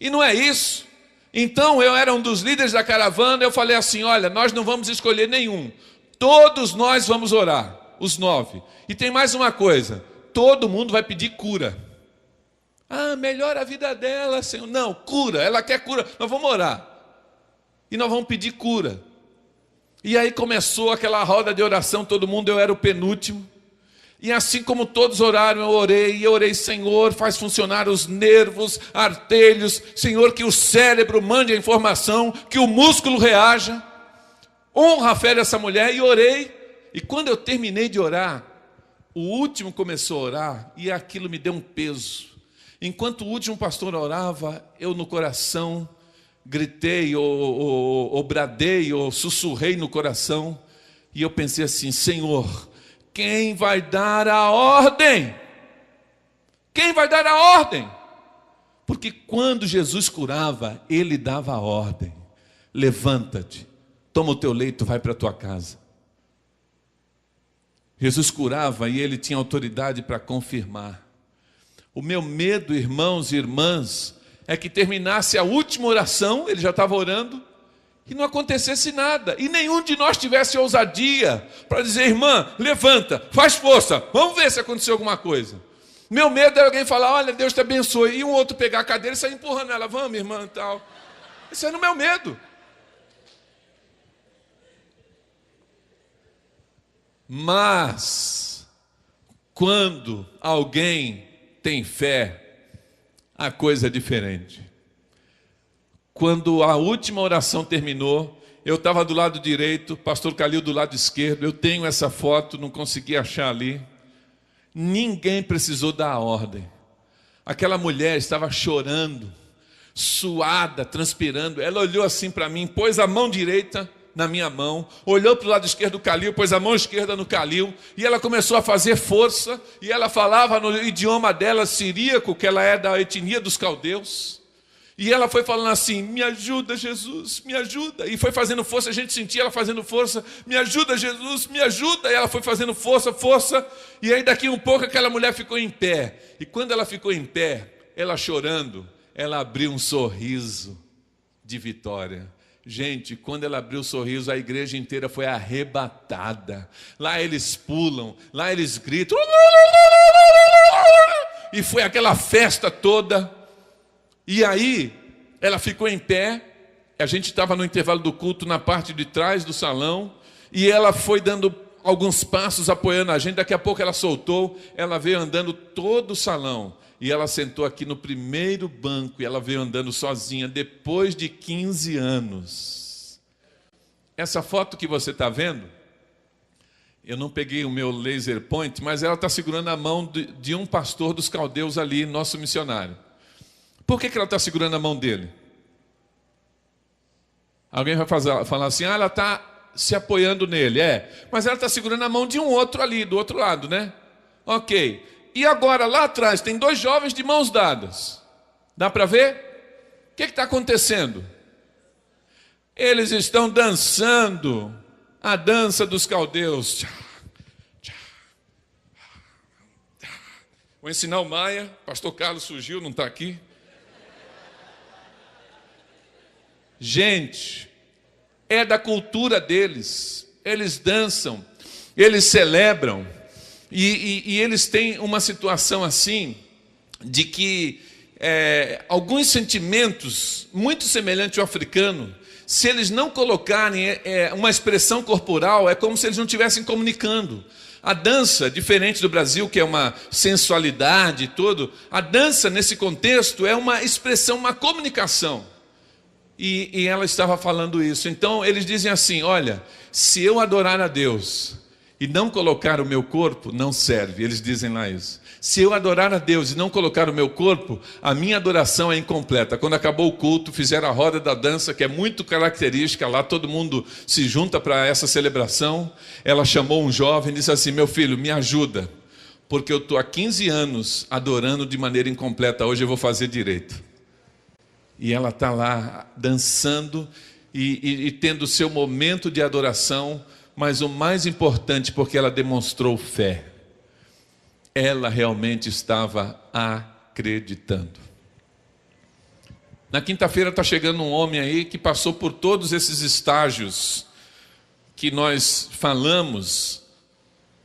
E não é isso. Então eu era um dos líderes da caravana, eu falei assim, olha, nós não vamos escolher nenhum. Todos nós vamos orar, os 9. E tem mais uma coisa, todo mundo vai pedir cura. Ah, melhora a vida dela, Senhor. Não, cura, ela quer cura. Nós vamos orar. E nós vamos pedir cura. E aí começou aquela roda de oração, todo mundo, eu era o penúltimo. E assim como todos oraram, eu orei. E eu orei, Senhor, faz funcionar os nervos, artelhos. Senhor, que o cérebro mande a informação, que o músculo reaja. Honra a fé dessa mulher. E orei. E quando eu terminei de orar, o último começou a orar. E aquilo me deu um peso. Enquanto o último pastor orava, eu no coração gritei, ou bradei, ou sussurrei no coração. E eu pensei assim, Senhor, quem vai dar a ordem? Quem vai dar a ordem? Porque quando Jesus curava, Ele dava a ordem. Levanta-te, toma o teu leito, vai para a tua casa. Jesus curava e Ele tinha autoridade para confirmar. O meu medo, irmãos e irmãs, é que terminasse a última oração, ele já estava orando, e não acontecesse nada, e nenhum de nós tivesse ousadia para dizer, irmã, levanta, faz força, vamos ver se aconteceu alguma coisa. Meu medo é alguém falar, olha, Deus te abençoe, e um outro pegar a cadeira e sair empurrando ela, vamos, irmã, e tal. Esse era o meu medo. Mas, quando alguém tem fé, a coisa é diferente. Quando a última oração terminou, eu estava do lado direito, pastor Calil do lado esquerdo, eu tenho essa foto, não consegui achar ali. Ninguém precisou dar a ordem. Aquela mulher estava chorando, suada, transpirando. Ela olhou assim para mim, pôs a mão direita na minha mão, olhou para o lado esquerdo do Calil, pôs a mão esquerda no Calil, e ela começou a fazer força, e ela falava no idioma dela, siríaco, que ela é da etnia dos caldeus, e ela foi falando assim, me ajuda Jesus, me ajuda, e foi fazendo força, a gente sentia ela fazendo força, me ajuda Jesus, me ajuda, e ela foi fazendo força, força, e aí daqui um pouco aquela mulher ficou em pé, e quando ela ficou em pé, ela chorando, ela abriu um sorriso de vitória. Gente, quando ela abriu o sorriso, a igreja inteira foi arrebatada. Lá eles pulam, lá eles gritam. E foi aquela festa toda. E aí, ela ficou em pé. A gente estava no intervalo do culto, na parte de trás do salão. E ela foi dando alguns passos, apoiando a gente. Daqui a pouco ela soltou. Ela veio andando todo o salão. E ela sentou aqui no primeiro banco, e ela veio andando sozinha, depois de 15 anos. Essa foto que você está vendo, eu não peguei o meu laser point, mas ela está segurando a mão de um pastor dos caldeus ali, nosso missionário. Por que ela está segurando a mão dele? Alguém vai falar assim, ela está se apoiando nele. Mas ela está segurando a mão de um outro ali, do outro lado, né? Ok. E agora, lá atrás, tem dois jovens de mãos dadas. Dá para ver? O que está acontecendo? Eles estão dançando a dança dos caldeus. Vou ensinar o Maia. Pastor Carlos surgiu, não está aqui. Gente, é da cultura deles. Eles dançam, eles celebram. E eles têm uma situação assim, de que alguns sentimentos muito semelhantes ao africano, se eles não colocarem uma expressão corporal, é como se eles não estivessem comunicando. A dança, diferente do Brasil, que é uma sensualidade e tudo, a dança nesse contexto é uma expressão, uma comunicação. E ela estava falando isso. Então eles dizem assim, olha, se eu adorar a Deus e não colocar o meu corpo, não serve. Eles dizem lá isso. Se eu adorar a Deus e não colocar o meu corpo, a minha adoração é incompleta. Quando acabou o culto, fizeram a roda da dança, que é muito característica lá, todo mundo se junta para essa celebração. Ela chamou um jovem e disse assim, meu filho, me ajuda, porque eu estou há 15 anos adorando de maneira incompleta, hoje eu vou fazer direito. E ela está lá dançando e tendo o seu momento de adoração, mas o mais importante, porque ela demonstrou fé. Ela realmente estava acreditando. Na quinta-feira está chegando um homem aí que passou por todos esses estágios que nós falamos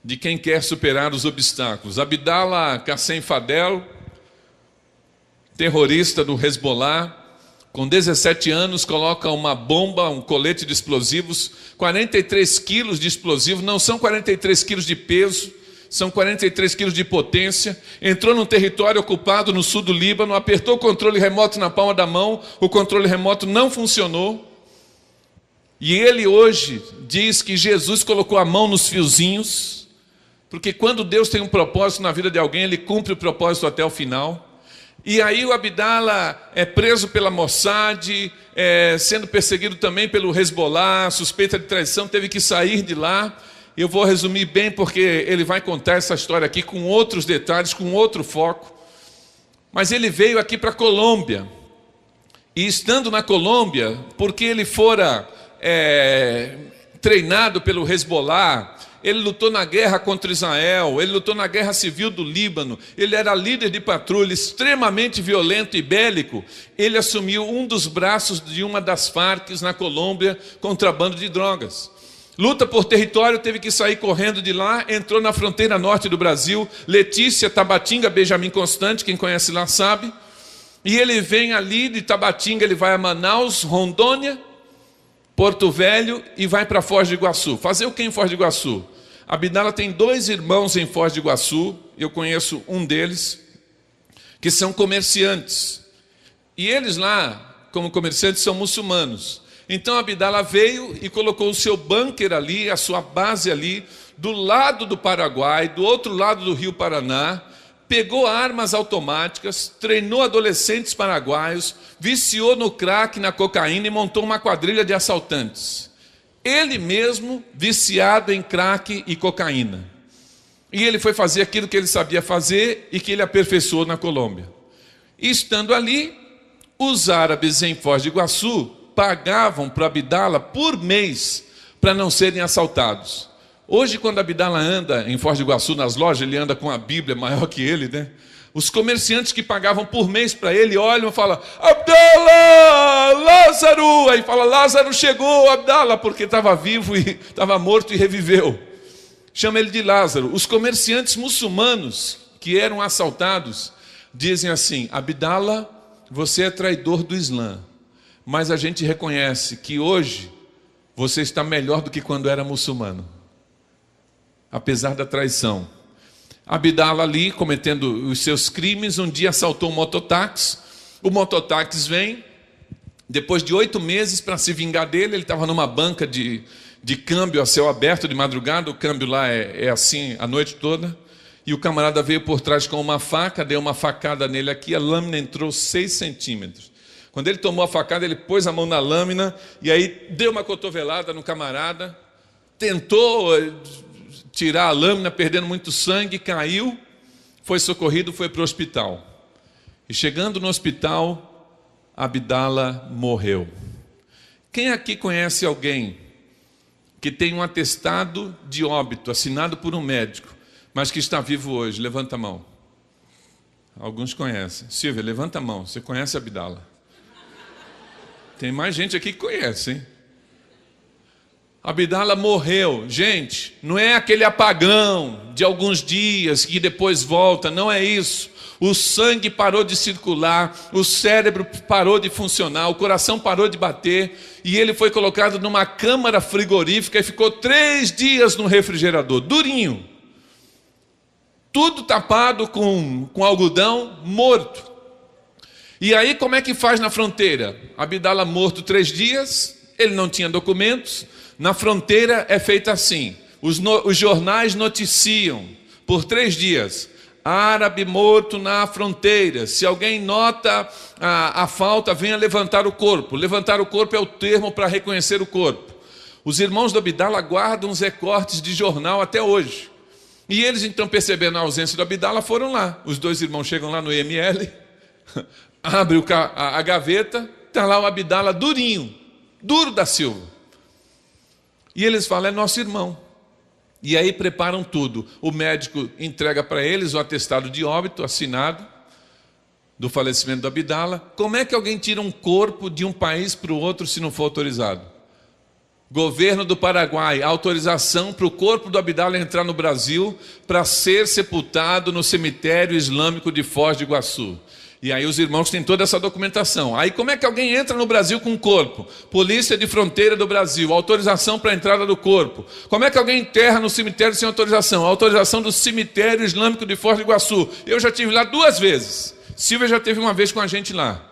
de quem quer superar os obstáculos. Abdala Kassem Fadel, terrorista do Hezbollah, com 17 anos, coloca uma bomba, um colete de explosivos, 43 quilos de explosivo, não são 43 quilos de peso, são 43 quilos de potência, entrou num território ocupado no sul do Líbano, apertou o controle remoto na palma da mão, o controle remoto não funcionou, e ele hoje diz que Jesus colocou a mão nos fiozinhos, porque quando Deus tem um propósito na vida de alguém, Ele cumpre o propósito até o final. E aí o Abdallah é preso pela Mossad, sendo perseguido também pelo Hezbollah, suspeita de traição, teve que sair de lá. Eu vou resumir bem porque ele vai contar essa história aqui com outros detalhes, com outro foco. Mas ele veio aqui para a Colômbia. E estando na Colômbia, porque ele fora treinado pelo Hezbollah, ele lutou na guerra contra Israel, ele lutou na guerra civil do Líbano, ele era líder de patrulha, extremamente violento e bélico. Ele assumiu um dos braços de uma das Farc na Colômbia, contrabando de drogas. Luta por território, teve que sair correndo de lá, entrou na fronteira norte do Brasil, Letícia, Tabatinga, Benjamin Constant, quem conhece lá sabe. E ele vem ali de Tabatinga, ele vai a Manaus, Rondônia, Porto Velho e vai para Foz do Iguaçu. Fazer o que em Foz do Iguaçu? Abdallah tem 2 irmãos em Foz do Iguaçu, eu conheço um deles, que são comerciantes. E eles lá, como comerciantes, são muçulmanos. Então Abdallah veio e colocou o seu bunker ali, a sua base ali, do lado do Paraguai, do outro lado do Rio Paraná, pegou armas automáticas, treinou adolescentes paraguaios, viciou no crack, na cocaína e montou uma quadrilha de assaltantes. Ele mesmo viciado em crack e cocaína. E ele foi fazer aquilo que ele sabia fazer e que ele aperfeiçoou na Colômbia. E estando ali, os árabes em Foz do Iguaçu pagavam para Abdallah por mês para não serem assaltados. Hoje, quando Abdallah anda em Foz do Iguaçu, nas lojas, ele anda com a Bíblia maior que ele, né? Os comerciantes que pagavam por mês para ele olham e falam: Abdallah, Lázaro! Aí fala: Lázaro chegou, Abdallah, porque estava vivo e estava morto e reviveu. Chama ele de Lázaro. Os comerciantes muçulmanos que eram assaltados dizem assim: Abdallah, você é traidor do Islã, mas a gente reconhece que hoje você está melhor do que quando era muçulmano. Apesar da traição. Abdallah ali, cometendo os seus crimes, um dia assaltou um mototáxi. O mototáxi vem, depois de 8 meses, para se vingar dele. Ele estava numa banca de câmbio a céu aberto de madrugada. O câmbio lá é assim a noite toda. E o camarada veio por trás com uma faca, deu uma facada nele aqui, a lâmina entrou 6 centímetros. Quando ele tomou a facada, ele pôs a mão na lâmina e aí deu uma cotovelada no camarada, tentou tirar a lâmina, perdendo muito sangue, caiu, foi socorrido, foi para o hospital. E chegando no hospital, Abdallah morreu. Quem aqui conhece alguém que tem um atestado de óbito assinado por um médico, mas que está vivo hoje? Levanta a mão. Alguns conhecem. Silvia, levanta a mão. Você conhece Abdallah? Tem mais gente aqui que conhece, hein? Abdallah morreu. Gente, não é aquele apagão de alguns dias que depois volta, não é isso. O sangue parou de circular, o cérebro parou de funcionar, o coração parou de bater e ele foi colocado numa câmara frigorífica e ficou 3 dias no refrigerador, durinho. Tudo tapado com algodão, morto. E aí como é que faz na fronteira? Abdallah morto 3 dias, ele não tinha documentos. Na fronteira é feito assim, os jornais noticiam por 3 dias, árabe morto na fronteira. Se alguém nota a falta, venha levantar o corpo. Levantar o corpo é o termo para reconhecer o corpo. Os irmãos do Abdallah guardam os recortes de jornal até hoje. E eles então, percebendo a ausência do Abdallah, foram lá. Os 2 irmãos chegam lá no IML, abrem a gaveta, está lá o Abdallah durinho, duro da Silva. E eles falam: é nosso irmão. E aí preparam tudo. O médico entrega para eles o atestado de óbito assinado do falecimento do Abdallah. Como é que alguém tira um corpo de um país para o outro se não for autorizado? Governo do Paraguai, autorização para o corpo do Abdallah entrar no Brasil para ser sepultado no cemitério islâmico de Foz do Iguaçu. E aí os irmãos têm toda essa documentação. Aí como é que alguém entra no Brasil com o corpo? Polícia de Fronteira do Brasil, autorização para a entrada do corpo. Como é que alguém enterra no cemitério sem autorização? Autorização do cemitério islâmico de Foz do Iguaçu. Eu já estive lá 2 vezes. Silvia já esteve uma vez com a gente lá.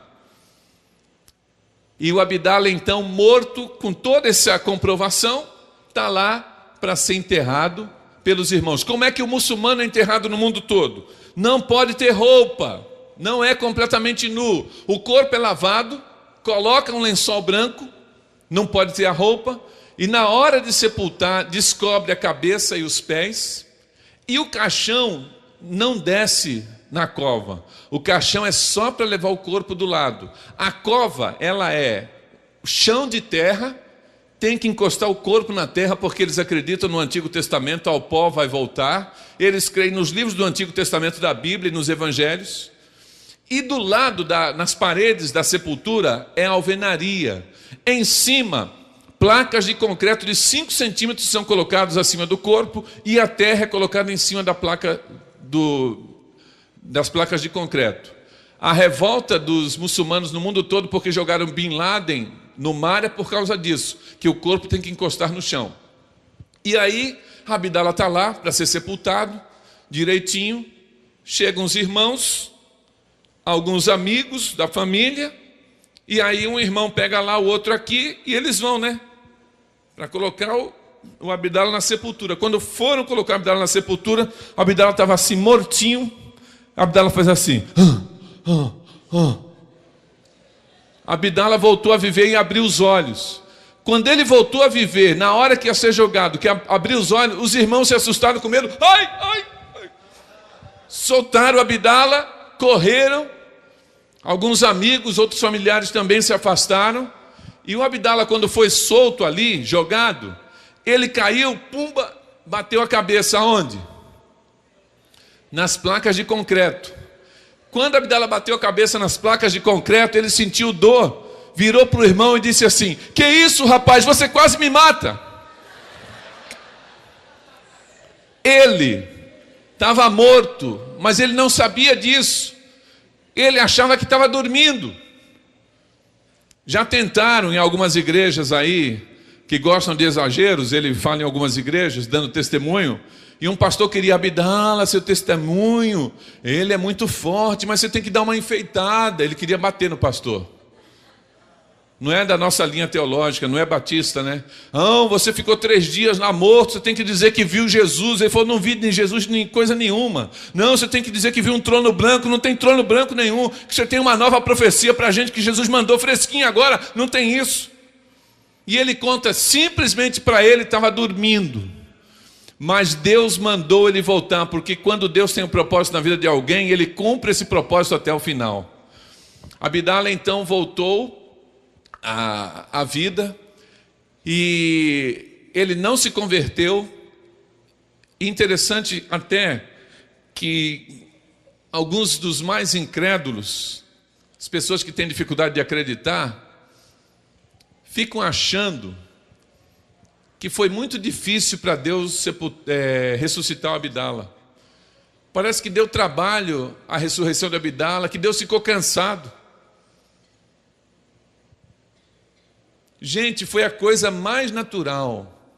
E o Abdala, então, morto, com toda essa comprovação, está lá para ser enterrado pelos irmãos. Como é que o muçulmano é enterrado no mundo todo? Não pode ter roupa. Não é completamente nu. O corpo é lavado, coloca um lençol branco, não pode ter a roupa, e na hora de sepultar, descobre a cabeça e os pés, e o caixão não desce na cova. O caixão é só para levar o corpo do lado. A cova, ela é chão de terra, tem que encostar o corpo na terra, porque eles acreditam no Antigo Testamento, ao pó vai voltar. Eles creem nos livros do Antigo Testamento da Bíblia e nos Evangelhos. E do lado, nas paredes da sepultura, é a alvenaria. Em cima, placas de concreto de 5 centímetros são colocadas acima do corpo, e a terra é colocada em cima da placa das placas de concreto. A revolta dos muçulmanos no mundo todo, porque jogaram Bin Laden no mar, é por causa disso, que o corpo tem que encostar no chão. E aí, Abdala está lá para ser sepultado, direitinho. Chegam os irmãos, alguns amigos da família, e aí um irmão pega lá, o outro aqui, e eles vão, para colocar o Abdala na sepultura. Quando foram colocar o Abdala na sepultura, o Abdala estava assim, mortinho. Abdala faz assim. Abdala voltou a viver e abriu os olhos. Quando ele voltou a viver, na hora que ia ser jogado, que abriu os olhos, os irmãos se assustaram com medo. Ai! Soltaram o Abdala, correram. Alguns amigos, outros familiares também se afastaram. E o Abdala, quando foi solto ali, jogado, ele caiu, pumba, bateu a cabeça aonde? Nas placas de concreto. Quando Abdala bateu a cabeça nas placas de concreto, ele sentiu dor, virou para o irmão e disse assim: que isso, rapaz, você quase me mata. Ele estava morto, mas ele não sabia disso. Ele achava que estava dormindo. Já tentaram em algumas igrejas aí, que gostam de exageros, ele fala em algumas igrejas, dando testemunho, e um pastor queria: Abdala, seu testemunho, ele é muito forte, mas você tem que dar uma enfeitada. Ele queria bater no pastor. Não é da nossa linha teológica, não é batista, né? Não, você ficou 3 dias lá morto, você tem que dizer que viu Jesus. Ele falou: não vi nem Jesus nem coisa nenhuma. Não, você tem que dizer que viu um trono branco. Não tem trono branco nenhum. Que você tem uma nova profecia para a gente, que Jesus mandou fresquinho agora. Não tem isso. E ele conta, simplesmente para ele, estava dormindo. Mas Deus mandou ele voltar, porque quando Deus tem um propósito na vida de alguém, ele cumpre esse propósito até o final. Abdala então voltou a vida, e ele não se converteu. Interessante até que alguns dos mais incrédulos, as pessoas que têm dificuldade de acreditar, ficam achando que foi muito difícil para Deus ressuscitar o Abdala. Parece que deu trabalho a ressurreição de Abdala, que Deus ficou cansado. Gente, foi a coisa mais natural,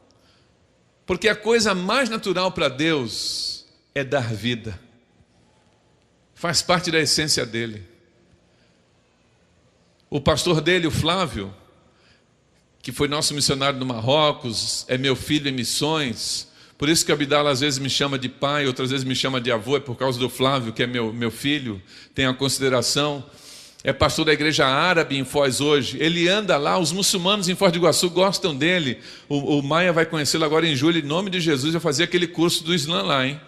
porque a coisa mais natural para Deus é dar vida, faz parte da essência dele. O pastor dele, o Flávio, que foi nosso missionário no Marrocos, é meu filho em missões, por isso que Abdala às vezes me chama de pai, outras vezes me chama de avô, é por causa do Flávio, que é meu filho, tem a consideração. É pastor da igreja árabe em Foz hoje. Ele anda lá, os muçulmanos em Foz do Iguaçu gostam dele. O Maia vai conhecê-lo agora em julho. Em nome de Jesus, eu fazer aquele curso do Islã lá, hein?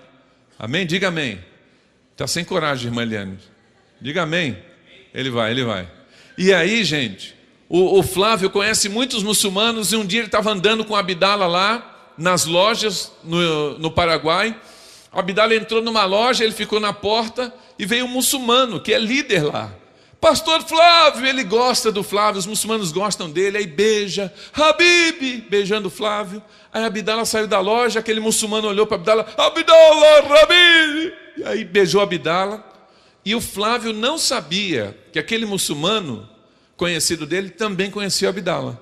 Amém? Diga amém. Está sem coragem, irmã Eliane. Diga amém. Ele vai. E aí, gente, o Flávio conhece muitos muçulmanos, e um dia ele estava andando com a Abdala lá, nas lojas, no Paraguai. A Abdala entrou numa loja, ele ficou na porta, e veio um muçulmano, que é líder lá. Pastor Flávio, ele gosta do Flávio, os muçulmanos gostam dele, aí beija, Habib, beijando o Flávio. Aí a Abdala saiu da loja, aquele muçulmano olhou para a Abdala, Abdala, Habib, e aí beijou a Abdala. E o Flávio não sabia que aquele muçulmano, conhecido dele, também conhecia Abdala.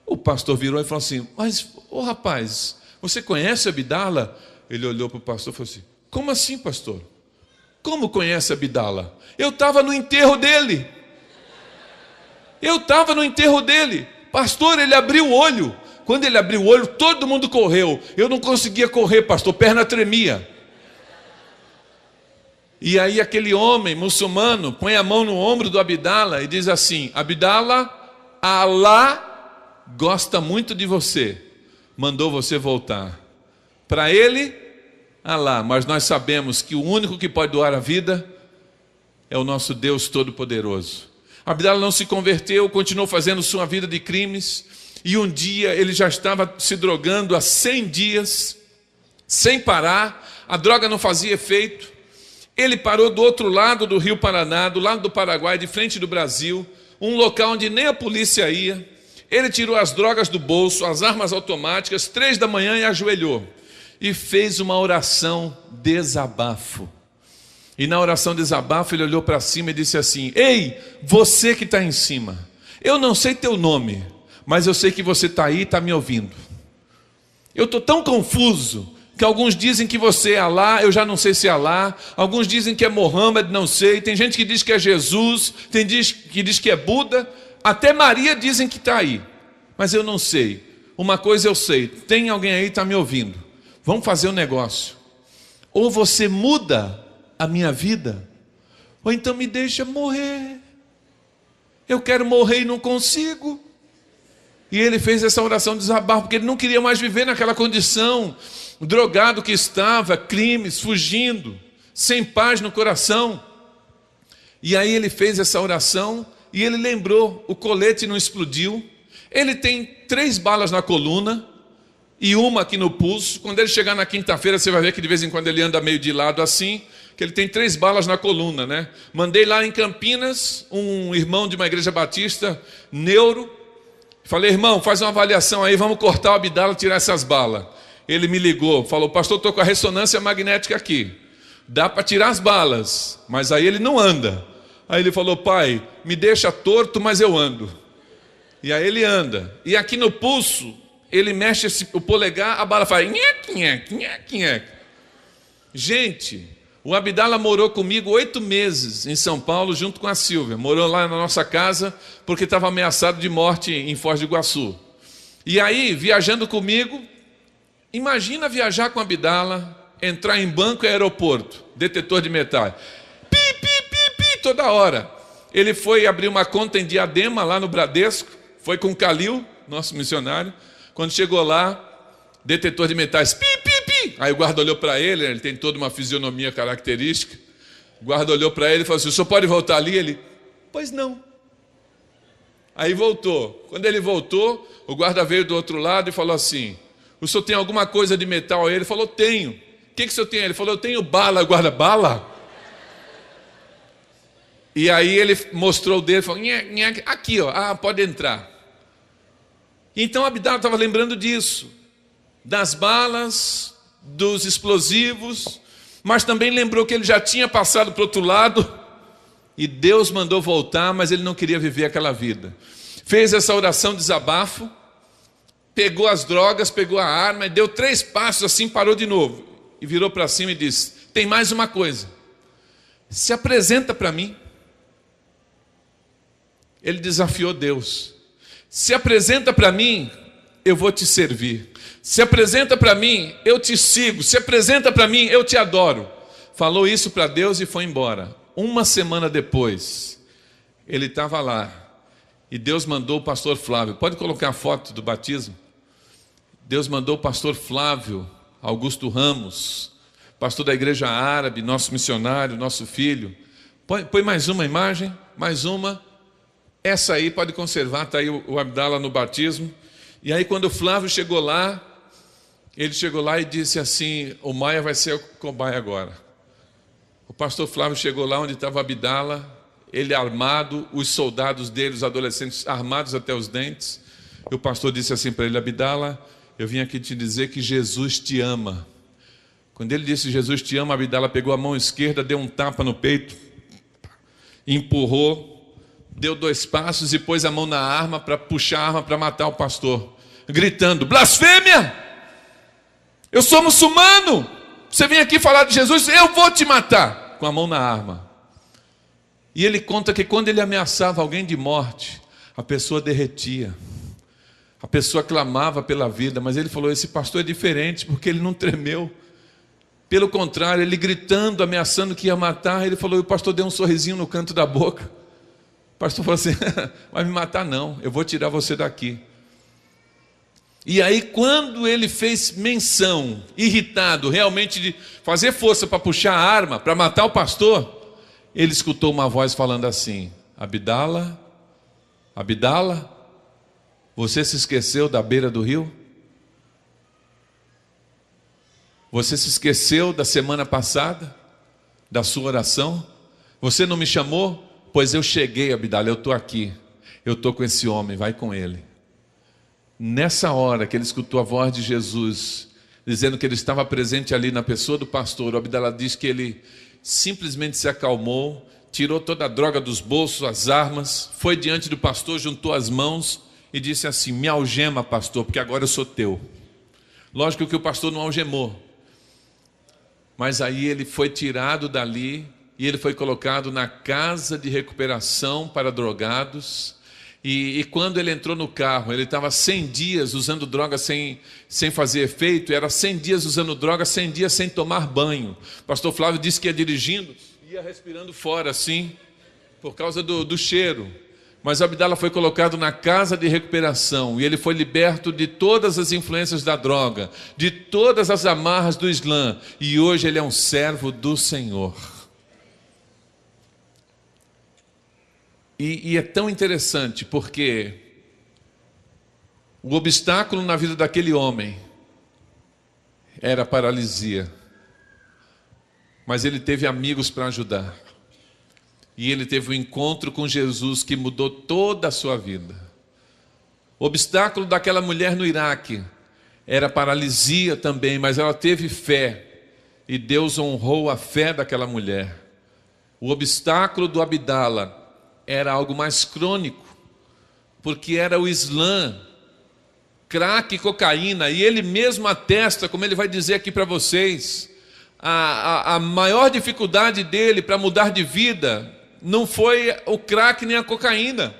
O pastor virou e falou assim: mas, ô rapaz, você conhece Abdala? Ele olhou para o pastor e falou assim: como assim, pastor? Como conhece Abdala? Eu estava no enterro dele. Pastor, ele abriu o olho. Quando ele abriu o olho, todo mundo correu. Eu não conseguia correr, pastor, perna tremia. E aí aquele homem muçulmano põe a mão no ombro do Abdala e diz assim: Abdala, Alá gosta muito de você, mandou você voltar. Para ele, Alá, mas nós sabemos que o único que pode doar a vida é o nosso Deus Todo-Poderoso. Abdala não se converteu, continuou fazendo sua vida de crimes, e um dia ele já estava se drogando há 100 dias, sem parar, a droga não fazia efeito. Ele parou do outro lado do Rio Paraná, do lado do Paraguai, de frente do Brasil, um local onde nem a polícia ia. Ele tirou as drogas do bolso, as armas automáticas, 3 da manhã, e ajoelhou. E fez uma oração desabafo. E na oração desabafo ele olhou para cima e disse assim: ei, você que está em cima, eu não sei teu nome, mas eu sei que você está aí e está me ouvindo. Eu estou tão confuso, que alguns dizem que você é Alá, eu já não sei se é Alá. Alguns dizem que é Mohammed, não sei. Tem gente que diz que é Jesus, tem gente que diz que é Buda. Até Maria dizem que está aí, mas eu não sei. Uma coisa eu sei, tem alguém aí que está me ouvindo. Vamos fazer um negócio: ou você muda a minha vida, ou então me deixa morrer. Eu quero morrer e não consigo. E ele fez essa oração de desabafo, porque ele não queria mais viver naquela condição, drogado que estava, crimes, fugindo, sem paz no coração. E aí ele fez essa oração, e ele lembrou, o colete não explodiu, ele tem 3 balas na coluna, e uma aqui no pulso. Quando ele chegar na quinta-feira, você vai ver que de vez em quando ele anda meio de lado assim, que ele tem 3 balas na coluna, né? Mandei lá em Campinas, um irmão de uma igreja batista, neuro, falei: irmão, faz uma avaliação aí, vamos cortar o Abdala, tirar essas balas. Ele me ligou, falou: pastor, estou com a ressonância magnética aqui, dá para tirar as balas, mas aí ele não anda. Aí ele falou: pai, me deixa torto, mas eu ando. E aí ele anda, e aqui no pulso, ele mexe o polegar, a bala faz nheque, nheque, nheque, nheque. Gente, o Abdala morou comigo 8 meses em São Paulo, junto com a Silvia. Morou lá na nossa casa, porque estava ameaçado de morte em Foz do Iguaçu. E aí, viajando comigo, imagina viajar com o Abdala, entrar em banco e aeroporto, detetor de metal. Pi, pi, pi, pi, toda hora. Ele foi abrir uma conta em Diadema, lá no Bradesco, foi com o Calil, nosso missionário. Quando chegou lá, detetor de metais, pi, pi, pi. Aí o guarda olhou para ele tem toda uma fisionomia característica. O guarda olhou para ele e falou assim: o senhor pode voltar ali? Ele: pois não. Aí voltou. Quando ele voltou, o guarda veio do outro lado e falou assim: o senhor tem alguma coisa de metal aí? Ele falou: tenho. O que o senhor tem? Ele falou: eu tenho bala. O guarda: bala? E aí ele mostrou o dedo e falou: aqui, ó, pode entrar. Então Abdala estava lembrando disso, das balas, dos explosivos, mas também lembrou que ele já tinha passado para o outro lado, e Deus mandou voltar, mas ele não queria viver aquela vida. Fez essa oração de desabafo, pegou as drogas, pegou a arma, e deu 3 passos assim, parou de novo, e virou para cima e disse: tem mais uma coisa, se apresenta para mim. Ele desafiou Deus: se apresenta para mim, eu vou te servir. Se apresenta para mim, eu te sigo. Se apresenta para mim, eu te adoro. Falou isso para Deus e foi embora. Uma semana depois, ele estava lá. E Deus mandou o pastor Flávio. Pode colocar a foto do batismo? Deus mandou o pastor Flávio Augusto Ramos, pastor da igreja árabe, nosso missionário, nosso filho. Põe mais uma imagem, mais uma. Essa aí pode conservar, está aí o Abdala no batismo. E aí quando o Flávio chegou lá, ele chegou lá e disse assim: o Maia vai ser o cobaia agora. O pastor Flávio chegou lá onde estava o Abdala, ele armado, os soldados dele, os adolescentes armados até os dentes. E o pastor disse assim para ele: Abdala, eu vim aqui te dizer que Jesus te ama. Quando ele disse Jesus te ama, Abdala pegou a mão esquerda, deu um tapa no peito, empurrou, deu 2 passos e pôs a mão na arma para puxar a arma para matar o pastor, gritando: blasfêmia! Eu sou muçulmano! Você vem aqui falar de Jesus, eu vou te matar! Com a mão na arma. E ele conta que quando ele ameaçava alguém de morte, a pessoa derretia. A pessoa clamava pela vida, mas ele falou: esse pastor é diferente, porque ele não tremeu. Pelo contrário, ele gritando, ameaçando que ia matar, ele falou, e o pastor deu um sorrisinho no canto da boca. O pastor falou assim: vai me matar não, eu vou tirar você daqui. E aí quando ele fez menção, irritado, realmente de fazer força para puxar a arma, para matar o pastor, ele escutou uma voz falando assim: Abdala, Abdala, você se esqueceu da beira do rio? Você se esqueceu da semana passada, da sua oração? Você não me chamou? Pois eu cheguei, Abdala, eu estou aqui. Eu estou com esse homem, vai com ele. Nessa hora que ele escutou a voz de Jesus, dizendo que ele estava presente ali na pessoa do pastor, o Abdala diz que ele simplesmente se acalmou, tirou toda a droga dos bolsos, as armas, foi diante do pastor, juntou as mãos e disse assim: me algema, pastor, porque agora eu sou teu. Lógico que o pastor não algemou, mas aí ele foi tirado dali e ele foi colocado na casa de recuperação para drogados. E quando ele entrou no carro, ele estava 100 dias usando droga sem fazer efeito, era 100 dias usando droga, 100 dias sem tomar banho. O pastor Flávio disse que ia dirigindo, ia respirando fora assim, por causa do cheiro. Mas Abdala foi colocado na casa de recuperação e ele foi liberto de todas as influências da droga, de todas as amarras do Islã, e hoje ele é um servo do Senhor. E é tão interessante porque o obstáculo na vida daquele homem era a paralisia, mas ele teve amigos para ajudar. E ele teve um encontro com Jesus que mudou toda a sua vida. O obstáculo daquela mulher no Iraque era paralisia também, mas ela teve fé. E Deus honrou a fé daquela mulher. O obstáculo do Abdala era algo mais crônico, porque era o Islã, crack e cocaína. E ele mesmo atesta, como ele vai dizer aqui para vocês, a maior dificuldade dele para mudar de vida não foi o crack nem a cocaína,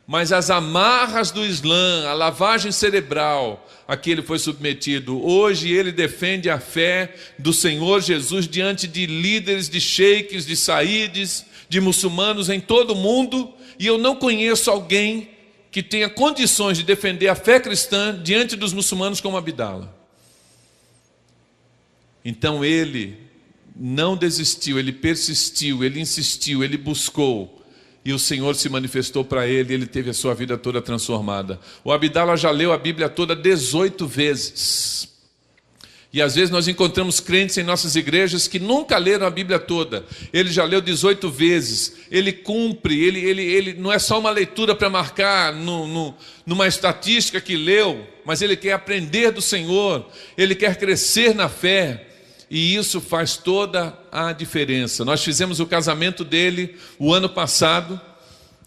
mas as amarras do Islã, a lavagem cerebral a que ele foi submetido. Hoje ele defende a fé do Senhor Jesus diante de líderes, de sheiks, de saídes, de muçulmanos em todo o mundo, e eu não conheço alguém que tenha condições de defender a fé cristã diante dos muçulmanos como Abdala. Então ele não desistiu, ele persistiu, ele insistiu, ele buscou, e o Senhor se manifestou para ele, ele teve a sua vida toda transformada. O Abdala já leu a Bíblia toda 18 vezes. E às vezes nós encontramos crentes em nossas igrejas que nunca leram a Bíblia toda. Ele já leu 18 vezes, ele cumpre, ele não é só uma leitura para marcar numa estatística que leu, mas ele quer aprender do Senhor, ele quer crescer na fé. E isso faz toda a diferença. Nós fizemos o casamento dele o ano passado,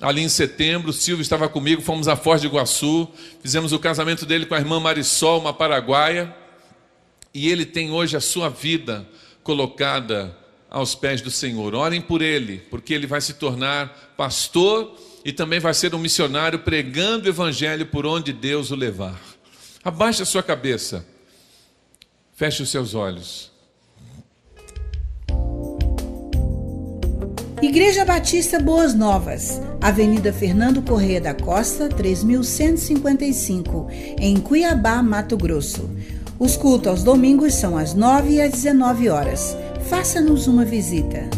ali em setembro. O Silvio estava comigo, fomos a Foz do Iguaçu. Fizemos o casamento dele com a irmã Marisol, uma paraguaia. E ele tem hoje a sua vida colocada aos pés do Senhor. Orem por ele, porque ele vai se tornar pastor e também vai ser um missionário pregando o evangelho por onde Deus o levar. Abaixe a sua cabeça, feche os seus olhos. Igreja Batista Boas Novas, Avenida Fernando Correia da Costa, 3155, em Cuiabá, Mato Grosso. Os cultos aos domingos são às 9 e às 19 horas. Faça-nos uma visita.